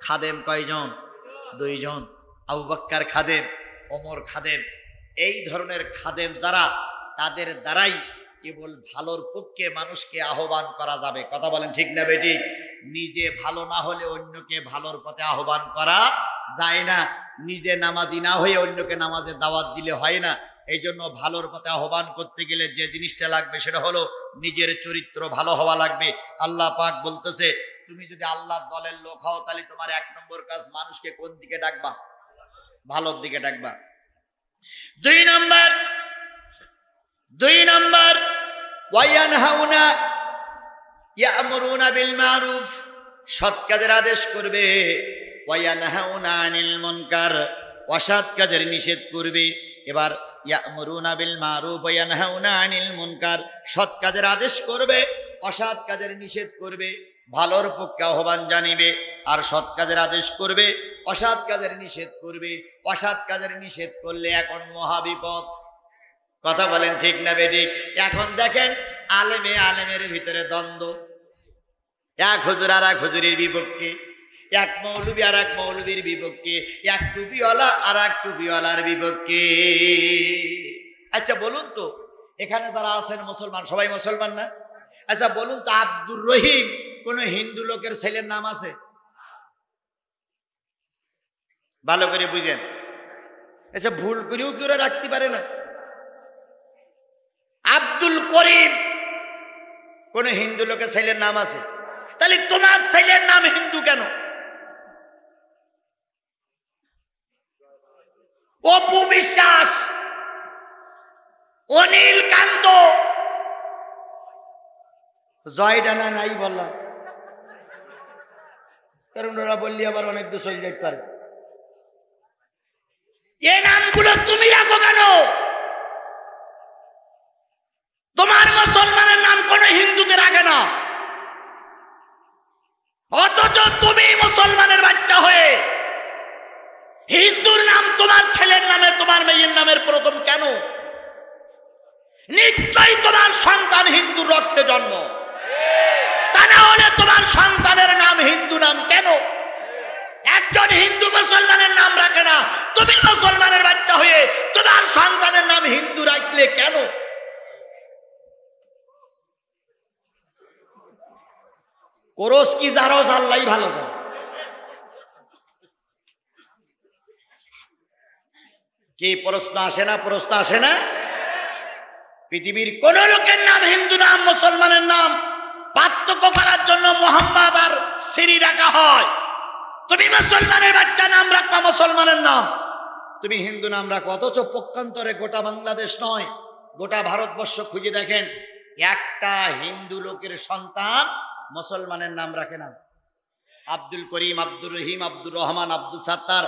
খাদেম কয়জন? 2 জন। আবু বকর খাদেম, ওমর খাদেম। এই ধরনের খাদেম যারা, তাদের দ্বারাই কেবল ভালোর পক্ষে মানুষকে আহ্বান করা যাবে। কথা বলেন ঠিক না বেঠিক? নিজে ভালো না হলে অন্যকে ভালোর পথে আহ্বান করা যায় না। নিজে নামাজি না হয়ে অন্যকে নামাজে দাওয়াত দিলে হয় না। এই জন্য ভালোর পথে আহ্বান করতে গেলে যে জিনিসটা লাগবে সেটা হলো নিজের চরিত্র ভালো হওয়া লাগবে। আল্লাহ পাক বলতেছে, তুমি যদি আল্লাহর দলের লোক হও তাহলে তোমার 1 নম্বর কাজ মানুষকে কোন দিকে ডাকবা? ভালোর দিকে ডাকবা। 2 নম্বর ওয়ায়ানহাউনা ইয়ামুরুনা বিল মারুফ, সৎ কাজের আদেশ করবে। ওয়ায়ানহাউনা আনিল মুনকার, অসৎ কাজের নিষেধ করবে। এবার ইয়ামুরুনা বিল মারুফ ওয়ায়ানহাউনা আনিল মুনকার, সৎ কাজের আদেশ করবে, অসৎ কাজের নিষেধ করবে, ভালোর পক্ষে আহ্বান জানিবে। আর সৎ কাজের আদেশ করবে, অসৎ কাজের নিষেধ করবে। অসৎ কাজের নিষেধ করলে এখন মহাবিপদ। কথা বলেন ঠিক না বেঠিক? এখন দেখেন আলেমে আলেমের ভিতরে দ্বন্দ্ব। এক হুজুর আর এক হুজুরের বিপক্ষে, এক মৌলবী আর এক মৌলবীর বিপক্ষে, এক টুপিওয়ালা আর এক টুপিওয়ালার বিপক্ষে। আচ্ছা বলুন তো, এখানে যারা আছেন মুসলমান, সবাই মুসলমান না? আচ্ছা বলুন তো, আব্দুর রহিম কোন হিন্দু লোকের ছেলের নাম আছে? ভালো করে বুঝেন। আচ্ছা ভুল করেও কি ওরা রাখতে পারে না? আব্দুল করিম কোন হিন্দু লোকের ছেলের নাম আছে? তাহলে তোমার ছেলের নাম হিন্দু কেন? অপু বিশ্বাস, অনিল কান্ত, জয়ডানা নাই বললাম, কারণ ওরা বললি আবার অনেক দূর চলে যেতে পারে। এই নামগুলো তুমি রাখো কেন? তোমার মুসলমানের নাম কোন হিন্দুতে রাখে না, অথচ তুমি মুসলমানের বাচ্চা হয়ে হিন্দুর নাম তোমার ছেলের নামে, তোমার মেয়ের নামের প্রথম কেন? নিশ্চয়ই তোমার সন্তান হিন্দুর রক্তে জন্ম, তা না হলে তোমার সন্তানের নাম হিন্দু নাম কেন? একজন হিন্দু মুসলমানের নাম রাখে না, তুমি মুসলমানের বাচ্চা হয়ে তোমার সন্তানের নাম হিন্দু রাখলে কেন? কোরস কি জারজ আল্লাহ ভালো জানে। কি প্রশ্ন আসে না? প্রশ্ন আসে না? পৃথিবীর কোন লোকের নাম হিন্দু নাম মুসলমানের নাম পার্থক্য করার জন্য মোহাম্মদ আর শ্রী রাখা হয়। তুমি মুসলমানের বাচ্চা নাম রাখবা মুসলমানের নাম, তুমি হিন্দু নাম রাখো। অথচ পক্ষান্তরে গোটা বাংলাদেশ নয়, গোটা ভারতবর্ষ খুঁজে দেখেন, একটা হিন্দু লোকের সন্তান মুসলমানের নাম রাখে না। আব্দুল করিম, আব্দুর রহিম, আব্দুর রহমান, আব্দুল সাত্তার,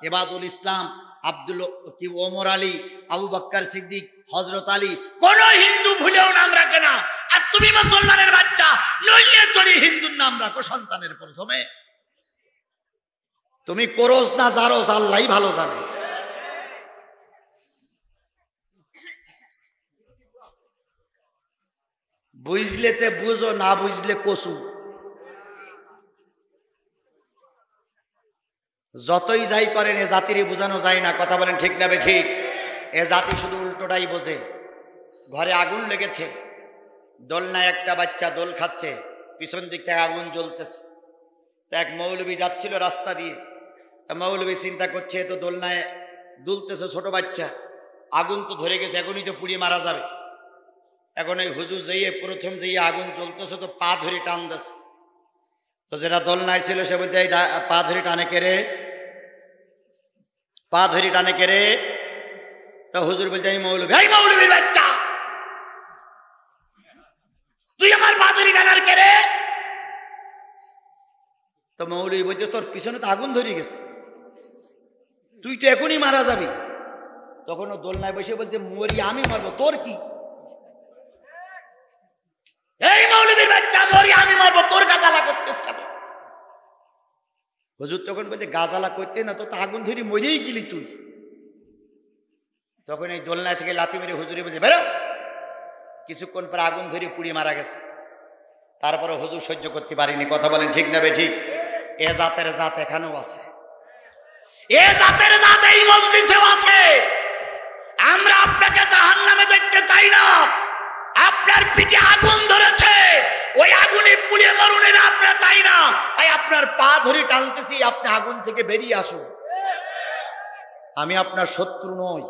এবাদুল ইসলাম, আব্দুল কি, ওমর আলী, আবু বকর সিদ্দিক, হযরত আলী, কোন হিন্দু ভুলেও নাম রাখে না। আর তুমি মুসলমানের বাচ্চা নইলে চড়ি হিন্দুর নাম রাখো সন্তানের প্রথমে। তুমি কোরস না জারস আল্লাহই ভালো জানে। বুঝলেতে বুঝো, না বুঝলে কচু। যতই যাই করেন এ জাতিরই বোঝানো যায় না, কথা বলেন ঠিক না বে ঠিক? এ জাতি শুধু উল্টোটাই বোঝে। ঘরে আগুন লেগেছে, দোলনায় একটা বাচ্চা দোল খাচ্ছে, পিছন দিক থেকে আগুন জ্বলতেছে। এক মৌলবি যাচ্ছিল রাস্তা দিয়ে, মৌলবি চিন্তা করছে তো দোলনায় দুলতেছে ছোট বাচ্চা, আগুন তো ধরে গেছে, এখনই তো পুড়িয়ে মারা যাবে। এখন এই হুজুর যেয়ে প্রথম যেয়ে আগুন জ্বলতেছে তো পা ধরে টান দিছে। তো যেটা দোলনায় ছিল সে বলতে পা ধরে টানে কেড়ে, পা ধরে টানে কেড়ে। তো হুজুর বলছে এই মৌলবি, এই মৌলবির বাচ্চা তুই আমার পা ধরে টানার কেড়ে। তো মৌলবি বলছে তোর পিছনে তো আগুন ধরে গেছে, তুই তো এখনই মারা যাবি। তখন ও দোলনায় বসে বলছে মরি আমি মারবো, তোর কি? এই মৌলবীর বাচ্চা মরি আমি মারবো, তোর গাজালা করতেছ কেন? হুজুর তখন বলছে গাজালা করতে না, তো আগুন ধরে মরেই গেলি তুই। তখন এই দোলনায় থেকে লাথি মেরে হুজুরে বলছে বেরো। কিছুক্ষণ পর আগুন ধরে পুড়িয়ে মারা গেছে। তারপরে হুজুর সহ্য করতে পারিনি, কথা বলেন ঠিক না বে ঠিক? এ জাতের জাত এখানেও আছে, এ জাতের জাত এই মজলিসেও আছে। আমরা আপনাকে জাহান্নামে দেখতে চাই না। আপনার পিঠে আগুন ধরেছে, ওই আগুনে পুড়িয়ে মরুন এটা আমরা চাই না। তাই আপনার পা ধরে টানতেছি, আপনি আগুন থেকে বেরিয়ে আসুন। আমি আপনার শত্রু নই,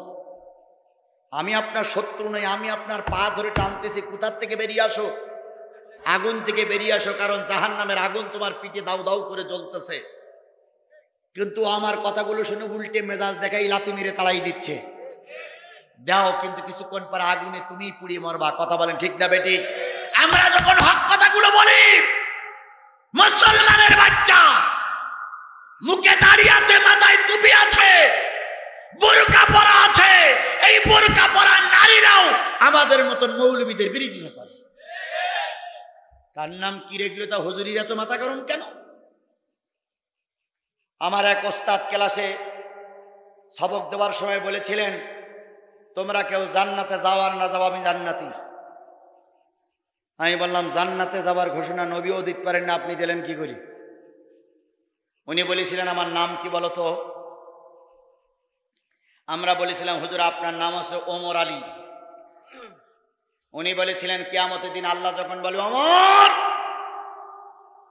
আমি আপনার শত্রু নই, আমি আপনার পা ধরে টানতেছি। কোথার থেকে বেরিয়ে আসো? আগুন থেকে বেরিয়ে আসো, কারণ জাহান্নামের আগুন তোমার পিঠে দাউ দাউ করে জ্বলতেছে। কিন্তু আমার কথাগুলো শুনে উল্টে মেজাজ দেখাই লাথি মেরে তাড়াই দিচ্ছে। দাও, কিন্তু কিছুক্ষণ পর আগুনে তুমি পুড়িয়ে মরবা, কথা বলেন ঠিক না বেটি? আমরা যখন হক কথাগুলো বলি, মুসলমানের বাচ্চা মুখে দাঁড়িয়ে আছে, মাথায় টুপি আছে, বোরকা পরা আছে, এই বোরকা পরা নারীরাও আমাদের মতন মৌলবীদের বিরোধিতা করে। তার নাম কি রেখলো? তা হুজুরিরা তো মাথা গরম কেন? আমার এক ওস্তাদ ক্লাসে সবক দেওয়ার সময় বলেছিলেন তোমরা কেউ জান্নাতে যাও আর না যাও, আমি জান্নাতি। আমি বললাম জান্নাতে যাওয়ার ঘোষণা নবীও দিতে পারেন না, আপনি দিলেন কি করি? উনি বলেছিলেন আমার নাম কি বলতো? আমরা বলেছিলাম হুজুর আপনার নাম আছে ওমর আলী। উনি বলেছিলেন কিয়ামতের দিন আল্লাহ যখন বলবে ওমর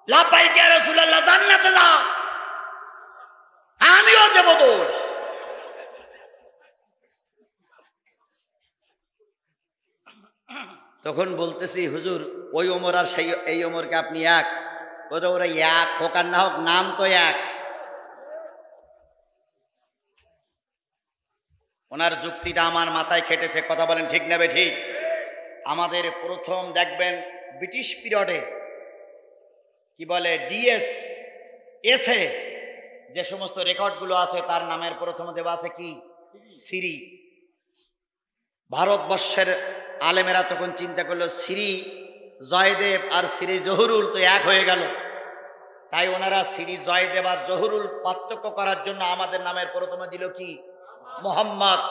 লাব্বাইক ইয়া রাসূলুল্লাহ জান্নাতে যা, আমিও দেব দৌড়। তখন বলতেছি হুজুর ওই ওমর আর সেই এই ওমরকে আপনি এক? ওরা এক হোক আর না হোক, নাম তো এক। ওনার যুক্তিটা আমার মাথায় খেটেছে, কথা বলেন ঠিক না বে ঠিক? আমাদের প্রথম দেখবেন ব্রিটিশ পিরিয়ডে কি বলে ডিএস এসে যে সমস্ত রেকর্ডগুলো আছে তার নামের প্রথম দেওয়া আছে কি সিরি। ভারতবর্ষের আলেমেরা তখন চিন্তা করলো শ্রী জয়দেব আর শ্রী জহুরুল তো এক হয়ে গেল, তাই ওনারা শ্রী জয়দেব আর জহুরুল পার্থক্য করার জন্য আমাদের নামের প্রথমে দিল কি মোহাম্মদ,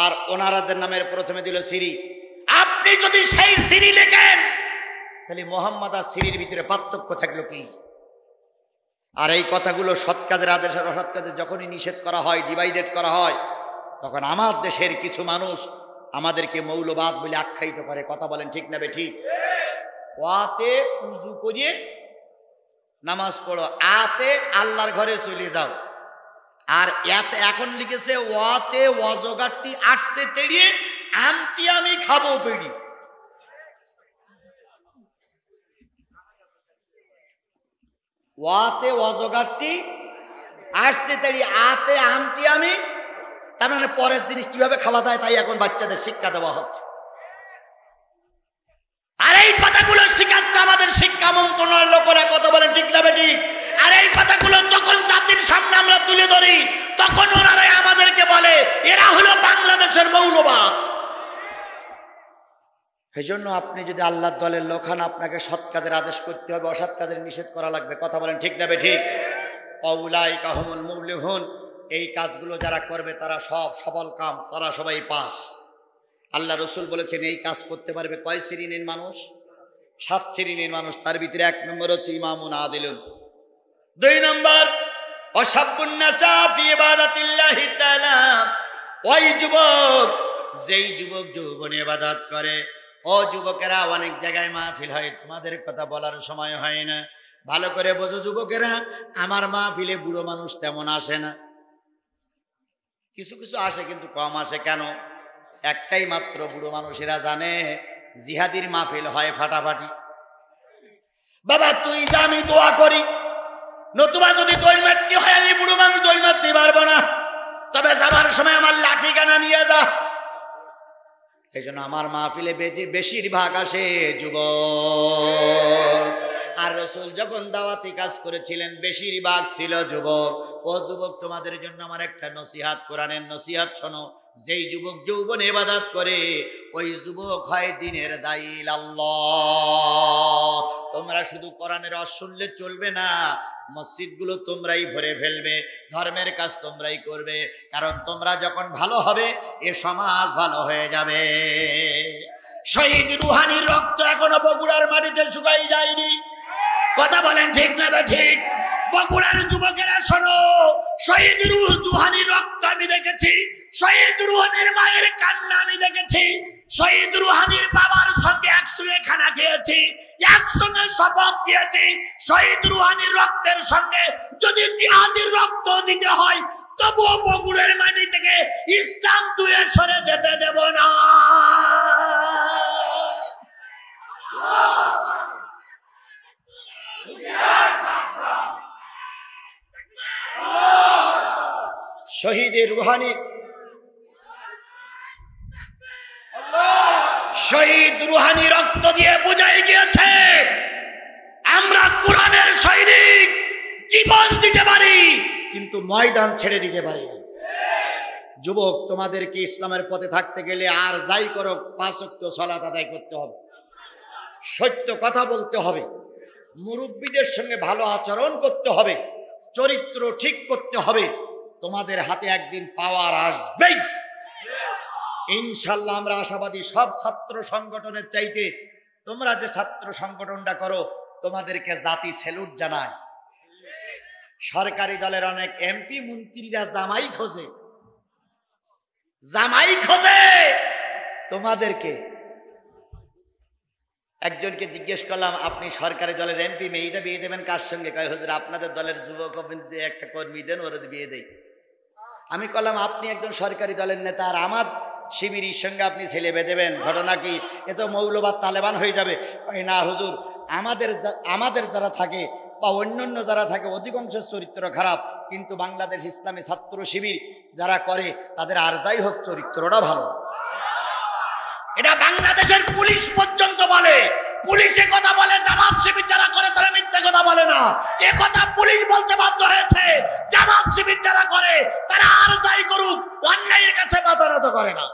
আর ওনারাদের নামের প্রথমে দিল শ্রী। আপনি যদি সেই শ্রী লেখেন তাহলে মোহাম্মদ আর শ্রীর ভিতরে পার্থক্য থাকলো কি? আর এই কথাগুলো সৎ কাজের আদেশ আর অসৎ কাজে যখনই নিষেধ করা হয়, ডিভাইডেড করা হয়, তখন আমার দেশের কিছু মানুষ আমাদেরকে মৌলবাদ বলে আখ্যায়িত করে, কথা বলেন ঠিক না বে ঠিক? ওয়াতে উজু করিয়ে নামাজ পড়ো, আতে আল্লাহর ঘরে চলে যাও। আর এতে এখন লিখেছে ওয়াতে ওয়াজগারটি আসছে তেড়িয়ে আমটি আমি খাবো পেড়ি। ওয়াতে ওয়াজগারটি আসছে তেড়িয়ে আতে আমটি আমি, তার মানে পরের জিনিস কিভাবে খাওয়া যায় তাই এখন বাচ্চাদের শিক্ষা দেওয়া হচ্ছে। আর এই কথাগুলো শিখাচ্ছে আমাদের শিক্ষা মন্ত্রণালয়ের লোকেরা, কথা বলেন ঠিক না বেঠিক? আর এই কথাগুলো যখন জাতির সামনে আমরা তুলে ধরি তখন ওনারাই আমাদেরকে বলে এরা হলো বাংলাদেশের মৌলবাদ। সেই জন্য আপনি যদি আল্লাহর দলের লোক হন, আপনাকে সৎ কাজের আদেশ করতে হবে, অসৎ কাজের নিষেধ করা লাগবে, কথা বলেন ঠিক না বেঠিক? অউলাইকা হুমুল মুফলিহুন, এই কাজগুলো যারা করবে তারা সব সফল কাম, তারা সবাই পাস। আল্লাহ রসুল বলেছেন এই কাজ করতে পারবে কয় শ্রেণীর মানুষ? 7 শ্রেণীর মানুষ। তার ভিতরে 1 নম্বর হচ্ছে ইমামুন আদিলুন। 2 নম্বর অসাব্বুন নাসা ফি ইবাদাতিল্লাহি তাআলা, ওই যুবক যেই যুবক যৌবনে ইবাদত করে। ও যুবকেরা, অনেক জায়গায় মাহফিল হয়, তোমাদের কথা বলার সময় হয় না। ভালো করে বোঝো যুবকেরা, আমার মাহফিলে বুড়ো মানুষ তেমন আসে না। কিছু কিছু আসে কিন্তু কম আসে। কেন? একটাই মাত্র বুড়ো মানুষেরা জানে জিহাদির মাহফিল হয় ফাটাফাটি। বাবা তুই যা, আমি দোয়া করি, নতুবা যদি দই মারতে হয় আমি বুড়ো মানুষ দই মারতে পারবো না, তবে যাবার সময় আমার লাঠি কানা নিয়ে যা। এই জন্য আমার মাহফিলে বেশিরভাগ আসে যুবক। আর রসুল যখন দাওয়াতি কাজ করেছিলেন বেশিরভাগ ছিল যুবক। ও যুবক, তোমাদের জন্য আমার একটা নসিহাত, কোরআনের নসিহাত শোনো। যেই যুবক যৌবনে ইবাদত করে ওই যুবক হয় দিনের দায়ী আল্লাহ। তোমরা শুধু কোরআনের রস শুনলে চলবে না, মসজিদগুলো তোমরাই ভরে ফেলবে, ধর্মের কাজ তোমরাই করবে। কারণ তোমরা যখন ভালো হবে এ সমাজ ভালো হয়ে যাবে। শহীদ রুহানির রক্ত এখনো বগুড়ার মাটিতে শুকাই যায়নি। কথা বলেন ঠিক না ঠিক? বগুড়ার যুবকেরা শোনো, শহীদ রুহানির রক্ত আমি দেখেছি, শহীদ রুহানির মায়ের কান্না আমি দেখেছি, শহীদ রুহানির বাবার সঙ্গে একসঙ্গে খানা খেয়েছি, একসঙ্গে শপথ দিয়েছি। শহীদ রুহানির রক্তের সঙ্গে যদি জিহাদির রক্ত দিতে হয় তবুও বগুড়ার মাটি থেকে ইসলাম দূরে সরে যেতে দেব না। শহীদের রুহানি, শহীদ রুহানি রক্ত দিয়ে বুঝাই গিয়েছে আমরা কোরআনের সৈনিক, জীবন দিতে পারি কিন্তু ময়দান ছেড়ে দিতে পারি না। যুবক, তোমাদেরকে ইসলামের পথে থাকতে গেলে আর যাই করো 5 ওয়াক্ত সালাত আদায় করতে হবে, সত্য কথা বলতে হবে, মুরব্বীদের সঙ্গে ভালো আচরণ করতে হবে, চরিত্র ঠিক করতে হবে। তোমাদের হাতে একদিন পাওয়ার আসবেই ইনশাল্লাহ। আমরা আশাবাদী। সব ছাত্র সংগঠনের চাইতে তোমরা যে ছাত্র সংগঠনটা করো তোমাদেরকে জাতি স্যালুট জানায়। সরকারি দলের অনেক এমপি মন্ত্রীরা জামাই খোঁজে, জামাই খোঁজে তোমাদেরকে। একজনকে জিজ্ঞেস করলাম, আপনি সরকারি দলের এমপি, মেয়েটা বিয়ে দেবেন কার সঙ্গে? কয় হুজুর আপনাদের দলের যুবক একটা কর্মী দেন, ওরা বিয়ে দেয়। আমি বললাম, আপনি একজন সরকারি দলের নেতা আর আমার শিবিরের সঙ্গে আপনি ছেলে বেঁধেবেন, ঘটনা কি? এ তো মৌলবাদ তালেবান হয়ে যাবে। না হুজুর, আমাদের যারা থাকে বা অন্যান্য যারা থাকে অধিকাংশ চরিত্র খারাপ, কিন্তু বাংলাদেশ ইসলামী ছাত্র শিবির যারা করে তাদের আর যাই হোক চরিত্রটা ভালো। এটা বাংলাদেশের পুলিশ পর্যন্ত বলে। পুলিশে কথা বলে, জামাত শিবির যারা করে তারা মিথ্যা কথা বলে না, এ কথা পুলিশ বলতে বাধ্য হয়েছে। জামাত শিবির যারা করে তারা আর যাই করুক অন্যায়ের কাছে মাথা নত করে না।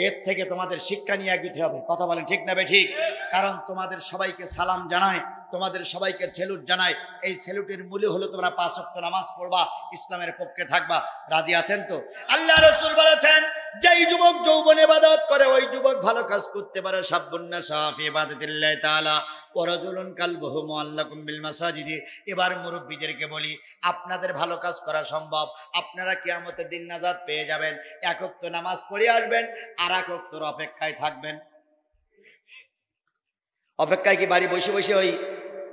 এর থেকে তোমাদের শিক্ষা নিয়ে এগিয়ে হবে। কথা বলেন ঠিক না ঠিক? কারণ তোমাদের সবাইকে সালাম জানায়, তোমাদের সবাইকে স্যালুট জানায়। এই স্যালুটের মূল্য হলো তোমরা 5 ওয়াক্ত নামাজ পড়বা, ইসলামের পক্ষে থাকবা। রাজি আছেন তো? আল্লাহ রাসূল বলেছেন, যেই যুবক যৌবনে ইবাদত করে ওই যুবক ভালো কাজ করতে পারে। সাব্বুন্না সাফি ইবাদাতিল্লাহি তাআলা ওয়া রাজুলুন কালবুহু মুআল্লাকুম বিল মাসাজিদি। এবার মুরব্বিদেরকে বলি, আপনাদের ভালো কাজ করা সম্ভব। আপনারা কিয়ামতের দিন নাজাত পেয়ে যাবেন। 1 ওয়াক্ত নামাজ পড়ে আসবেন আর 1 ওয়াক্তের অপেক্ষায় থাকবেন। অপেক্ষায় কি বাড়ি বসে বসে ওই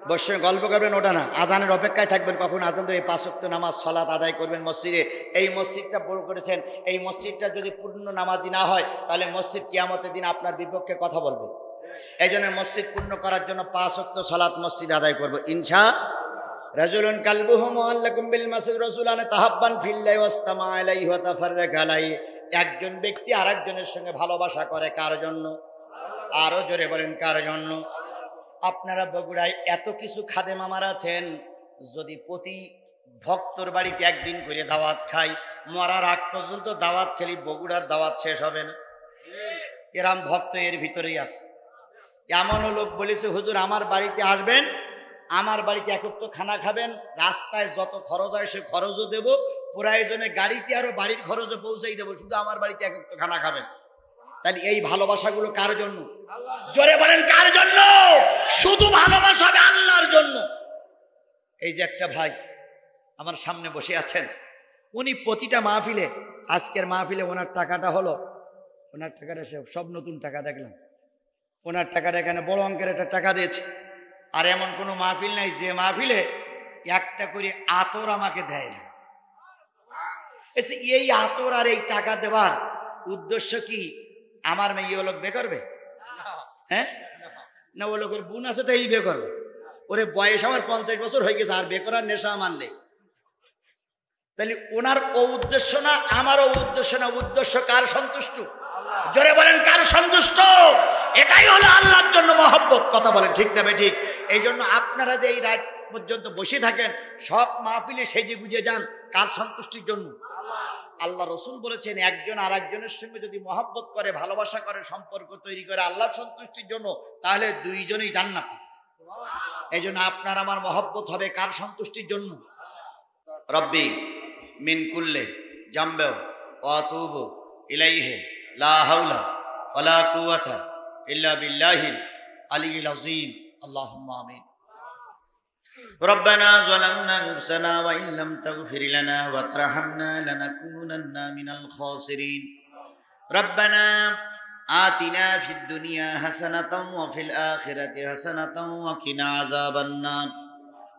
বসে গল্প করবেন ওটা না, আজানের অপেক্ষায় থাকবেন কখন আজান তো এই 5 ওয়াক্ত নামাজ সালাত আদায় করবেন মসজিদে। এই মসজিদটা বড় করেছেন, এই মসজিদটা যদি পূর্ণ নামাজি না হয় তাহলে মসজিদ কিয়ামতের দিন আপনার বিপক্ষে কথা বলবে। এই জন্য মসজিদ পূর্ণ করার জন্য 5 ওয়াক্ত সালাত মসজিদ আদায় করবো ইনশাআল্লাহ। রাজুলুন কালবুহু মুআল্লাকুম বিল মাসজিদ রাসূলান তাহাব্বান ফিল্লাহি ওয়াসতামা আলাইহি ওয়া তাফাররাকা আলাইহি। একজন ব্যক্তি আরেকজনের সঙ্গে ভালোবাসা করে কার জন্য? আরো জোরে বলেন কার জন্য? আপনারা বগুড়ায় এত কিছু খাদেম আমার আছেন, যদি প্রতি ভক্তর বাড়িতে একদিন করে দাওয়াত খাই, মরার আগ পর্যন্ত দাওয়াত খেলি, বগুড়ার দাওয়াত শেষ হবে না। এরাম ভক্ত এর ভিতরেই আছে। এমনও লোক বলেছে, হুজুর আমার বাড়িতে আসবেন, আমার বাড়িতে 1 ওয়াক্ত খানা খাবেন, রাস্তায় যত খরচ হয় সে খরচও দেবো, প্রয়োজনে গাড়িতে আরো বাড়ির খরচও পৌঁছাই দেবো, শুধু আমার বাড়িতে 1 ওয়াক্ত খানা খাবেন। তাহলে এই ভালোবাসাগুলো কার জন্য? জোরে বলেন কার জন্য? শুধু ভালোবাসা হবে আল্লাহর জন্য। এই যে একটা ভাই আমার সামনে বসে আছেন, উনি প্রতিটা মাহফিলে, আজকের মাহফিলে ওনার টাকাটা হলো, ওনার টাকাটা সব নতুন টাকা দেখলাম, ওনার টাকাটা এখানে বড় অঙ্কের একটা টাকা দিয়েছে। আর এমন কোনো মাহফিল নাই যে মাহফিলে একটা করে আতর আমাকে দেয় না। এই আতর আর এই টাকা দেওয়ার উদ্দেশ্য কি? আমার মেয়ে ও লোক বে করবে? হ্যাঁ না, ও লোকের বোন আছে তো এই বে করবে। ওরে বয়স আমার 50 বছর হয়ে গেছে, আর বে করার নেশা আমার নেই। তাহলে ওনার ও উদ্দেশ্য না, আমারও উদ্দেশ্য না। উদ্দেশ্য কার সন্তুষ্ট? জোরে বলেন কার সন্তুষ্ট? এটাই হলো আল্লাহর জন্য মহব্বত। কথা বলেন ঠিক না ঠিক? এই জন্য আপনারা যে এই রাত পর্যন্ত বসে থাকেন, সব মাহফিলে সেজে গুজে যান, কার সন্তুষ্টির জন্য? আল্লাহ রসুল বলেছেন, একজন আর একজনের সঙ্গে যদি মহব্বত করে, ভালোবাসা করে, সম্পর্ক তৈরি করে আল্লাহর সন্তুষ্টির জন্য, তাহলে দুইজনেই জান্নাতি। এই জন্য আপনার আমার মহব্বত হবে কার সন্তুষ্টির জন্য? রব্বি মিন কুল্লে জামবেও ওয়াতুবু ইলাইহি লা হাওলা ওয়ালা কুওয়াতা ইল্লা বিল্লাহিল আলিয়্যিল আযীম। আল্লাহুম্মা আমিন। ربنا ظلمنا أنفسنا وإن لم تغفر لنا وترحمنا لنكونن من الخاسرين. ربنا آتنا في الدنيا حسنة وفي الآخرة حسنة وقنا عذاب النار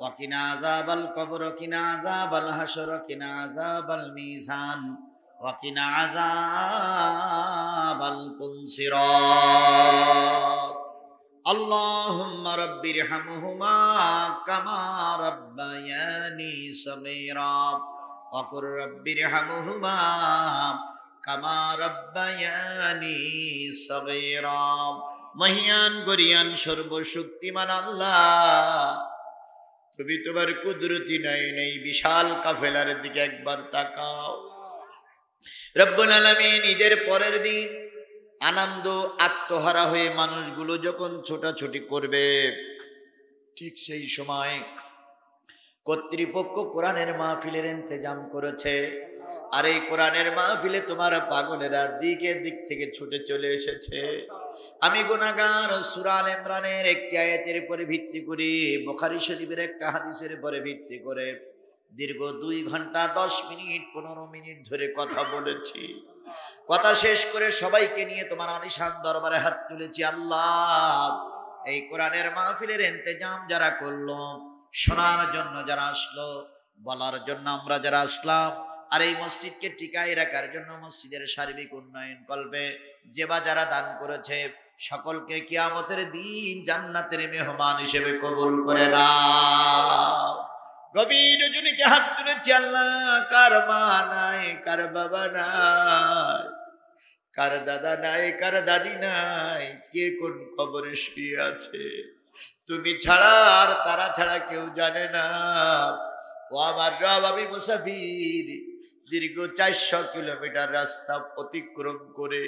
وقنا عذاب القبر وقنا عذاب الحشر وقنا عذاب الميزان وقنا عذاب القنصرات. اللهم رب ارحمهما كما ربياني صغيرا وقل رب ارحمهما كما ربياني صغيرا. মহিয়ান গরিয়ান সর্বশক্তিমান আল্লাহ, তুমি তোমার কুদরতি নয়নে এই বিশাল কাফেলার দিকে একবার তাকাও। রব্বুল আলামিন, ঈদের পরের দিন আনন্দ আত্মহারা হয়ে মানুষগুলো যখন ছোটাছুটি করবে, ঠিক সেই সময় কর্তৃপক্ষ কোরআনের মাহফিলের ইন্তজাম করেছে। আর এই কোরআনের মাহফিলে তোমার পাগলেরা দিকে দিক থেকে ছুটে চলে এসেছে। আমি গুনাহগার সূরা আল ইমরানের একটি আয়াতের উপরে ভিত্তি করে, বুখারী শরীফের একটা হাদিসের উপরে ভিত্তি করে দীর্ঘ 2 ঘন্টা 10 মিনিট 15 মিনিট ধরে কথা বলেছি। কথা শেষ করে সবাইকে নিয়ে তোমার আলিশান দরবারে হাত তুলেছি। আল্লাহ, এই কোরআনের মাহফিলের ইন্তজাম যারা করলো, শোনার জন্য যারা আসলো, বলার জন্য আমরা যারা আসলাম, আর এই মসজিদকে টিকায় রাখার জন্য মসজিদের সার্বিক উন্নয়ন কল্পে যে বা যারা দান করেছে, সকলকে কিয়ামতের দিন জান্নাতের মেহমান হিসেবে কবুল করে নাও। গভীর রজনীতে হাত তুলেছি। আল্লাহ, কার মা নাই, কার বাবা নাই, কার দাদা নাই, কার দাদি নাই, কে কোন কবরে শুয়ে আছে, তুমি ছাড়া আর তারা ছাড়া কেউ জানে না। ও আমার রব, আমি মুসাফির, দীর্ঘ 400 কিলোমিটার রাস্তা অতিক্রম করে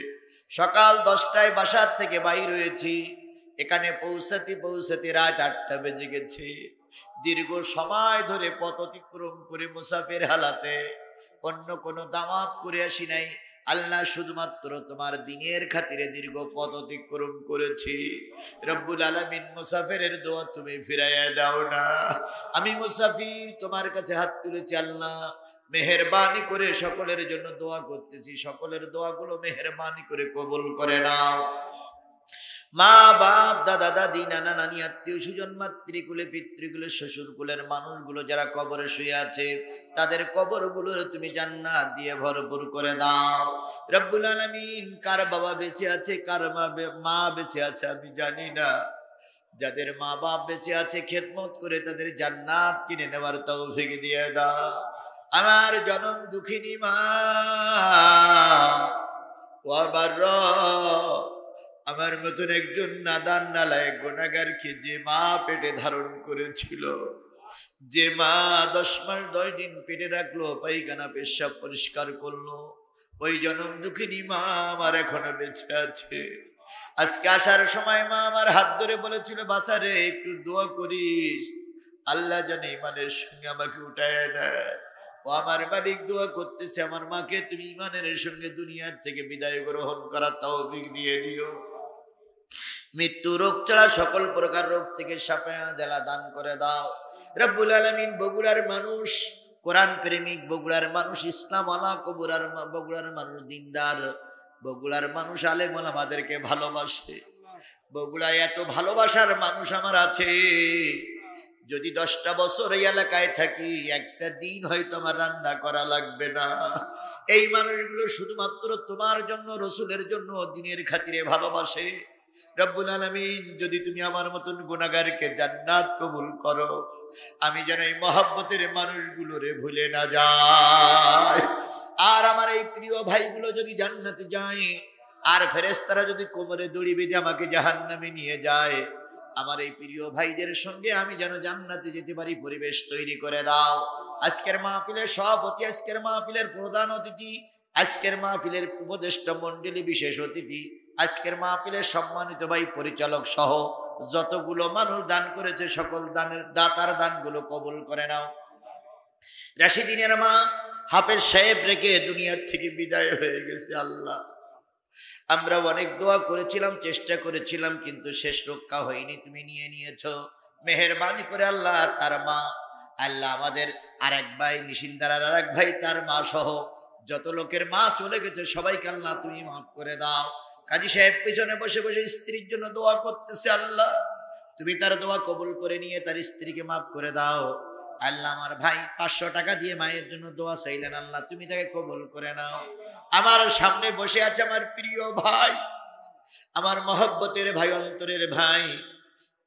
সকাল 10টায় বাসার থেকে বাইর হয়েছি। এখানে পৌঁছাতে রাত 8টা বেজে গেছে। দীর্ঘ সময় ধরে পথ অতিক্রম করে মুসাফির হালাতে, অন্য কোনো দাওয়াত করে আসি নাই। আল্লাহ, শুধুমাত্র তোমার দ্বীনের খাতিরে দীর্ঘ পথ অতিক্রম করেছি। রব্বুল আলামিন, মুসাফিরের দোয়া তুমি ফিরাইয়া দাও না। আমি মুসাফির, তোমার কাছে হাত তুলেছি। আল্লাহ, মেহেরবানি করে সকলের জন্য দোয়া করতেছি, সকলের দোয়াগুলো মেহেরবানি করে কবুল করে নাও। মা বাপ, দাদা দাদি, নানা নানি, আত্মীয় স্বজন, মাতৃকুলে পিতৃকুলে শ্বশুরকুলের মানুষগুলো যারা কবরে শুয়ে আছে, তাদের কবরগুলো তুমি জান্নাত দিয়ে ভরপুর করে দাও। রব্বুল আলামিন, কার বাবা বেঁচে আছে, কার মা বেঁচে আছে আমি জানি না। যাদের মা বাপ বেঁচে আছে, খেদমত করে তাদের জান্নাত কিনে নেওয়ার তৌফিক দিয়ে দাও। আমার জনম দুঃখিনী মা, ও আমার রব, আমার মতন একজন নাদান নালায়েক গুনাহগারকে যে মা পেটে ধারণ করেছিল, যে মা 10 মাস 10 দিন পেটে রাখলো, পায়খানা পেশাব পরিষ্কার করলো, ওই জনম দুঃখিনী মা আমার এখনো বেঁচে আছে। আজকে আসার সময় মা আমার হাত ধরে বলেছিল, বাসারে একটু দোয়া করিস, আল্লাহ যেন ইমানের সঙ্গে আমাকে উঠায় নেয়। ও আমার মালিক দোয়া করতেছে আমার মাকে তুমি ইমানের সঙ্গে দুনিয়ার থেকে বিদায় গ্রহণ করার তৌফিক দিয়ে দিও। মৃত্যু রোগ ছাড়া সকল প্রকার রোগ থেকে শাফেয়া জালা দান করে দাও রব্বুল আলামিন। বগুড়ার মানুষ কোরআন প্রেমিক, বগুড়ার মানুষ ইসলাম ওয়ালা, বগুড়ার মানুষ দিনদার, বগুড়ার মানুষ আলেম ওলামাদেরকে ভালোবাসে। বগুড়ায় এত ভালোবাসার মানুষ আমার আছে, যদি 10টা বছর এই এলাকায় থাকি একটা দিন হয়তো আমার রান্না করা লাগবে না। এই মানুষগুলো শুধুমাত্র তোমার জন্য, রসুলের জন্য, দিনের খাতিরে ভালোবাসে। রব্বুল আলামিন যদি তুমি আমার মতন গুনাহগারকে জান্নাত কবুল করো, আমি যেন এই মহব্বতের মানুষগুলোরে ভুলে না যায়। আর আমার এই প্রিয় ভাইগুলো যদি জান্নাতে যায়, আর ফেরেশতারা যদি কোমরে দড়ি বেঁধে আমাকে জাহান্নামে নিয়ে যায়, আমার এই প্রিয় ভাইদের সঙ্গে আমি যেন জান্নাতে যেতে পারি পরিবেশ তৈরি করে দাও। আজকের মাহফিলের সভাপতি, আজকের মাহফিলের প্রধান অতিথি, আজকের মাহফিলের উপদেষ্টা মণ্ডলী বিশেষ অতিথি, আজকের মাহফিলের সম্মানিত ভাই পরিচালক সহ যতগুলো মানুষ দান করেছে সকল দানের দাতার দানগুলো কবুল করে নাও। রাশিদিনের মা হাফেজ সাহেব রেখে দুনিয়ার থেকে বিদায় হয়ে গেছে। আল্লাহ, আমরা অনেক দোয়া করেছিলাম, চেষ্টা করেছিলাম, কিন্তু শেষ রক্ষা হয়নি, তুমি নিয়ে নিয়েছো। মেহেরবানি করে আল্লাহ তার মা, আল্লাহ আমাদের আরেক ভাই নিশিন্দারার আরেক ভাই তার মা সহ যত লোকের মা চলে গেছে সবাইকে আল্লাহ তুমি মাফ করে দাও। কাজী সাহেব পিছনে বসে বসে স্ত্রীর জন্য দোয়া করতেছে, আল্লাহ তুমি তার দোয়া কবুল করে নিয়ে তার স্ত্রীকে মাফ করে দাও। আল্লাহ আমার ভাই 500 টাকা দিয়ে মায়ের জন্য দোয়া চাইলেন, আল্লাহ তুমি তাকে কবুল করে নাও। আমার সামনে বসে আছে আমার প্রিয় ভাই, আমার মহব্বতের ভাই, অন্তরের ভাই,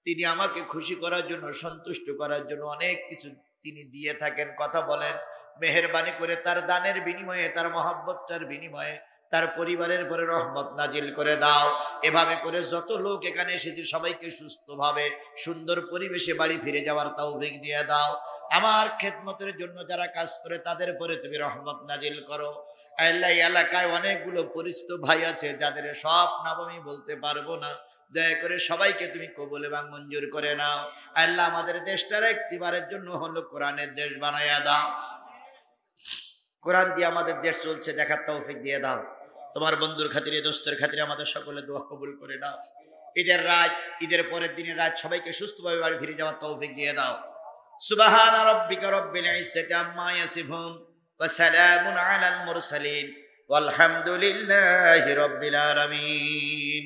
তিনি আমাকে খুশি করার জন্য, সন্তুষ্ট করার জন্য অনেক কিছু তিনি দিয়ে থাকেন। কথা বলেন, মেহেরবানি করে তার দানের বিনিময়ে, তার মহব্বতটার বিনিময়ে তার পরিবারের পরে রহমত নাজিল করে দাও। এভাবে করে যত লোক এখানে এসেছে সবাইকে সুস্থভাবে সুন্দর পরিবেশে বাড়ি ফিরে যাওয়ার তৌফিক দিয়ে দাও। আমার খেদমতের জন্য যারা কাজ করে তাদের পরে তুমি রহমত নাজিল করো। আল্লাহ, এলাকায় অনেকগুলো পরিচিত ভাই আছে যাদের সব নাম আমি বলতে পারবো না, দয়া করে সবাইকে তুমি কবুল এবং মঞ্জুর করে নাও। আল্লাহ, আমাদের দেশটার একটিবারের জন্য হলো কোরআনের দেশ বানায়া দাও। কোরআন দিয়ে আমাদের দেশ চলছে দেখার তৌফিক দিয়ে দাও। তোমার বন্ধুর খাতিরে, দোস্তের খাতিরে আমাদের সকলে দোয়া কবুল করে নাও। ঈদের রাত, ঈদের পরের দিনের রাত সবাইকে সুস্থভাবে বাড়ি ফিরে যাওয়ার তৌফিক দিয়ে দাও। সুবহান রাব্বিকা রাব্বিল ইজ্জাতি আম্মা ইয়াসিফুন ওয়া সালামুন আলাল মুরসালিন ওয়ালহামদুলিল্লাহি রাব্বিল আলামিন।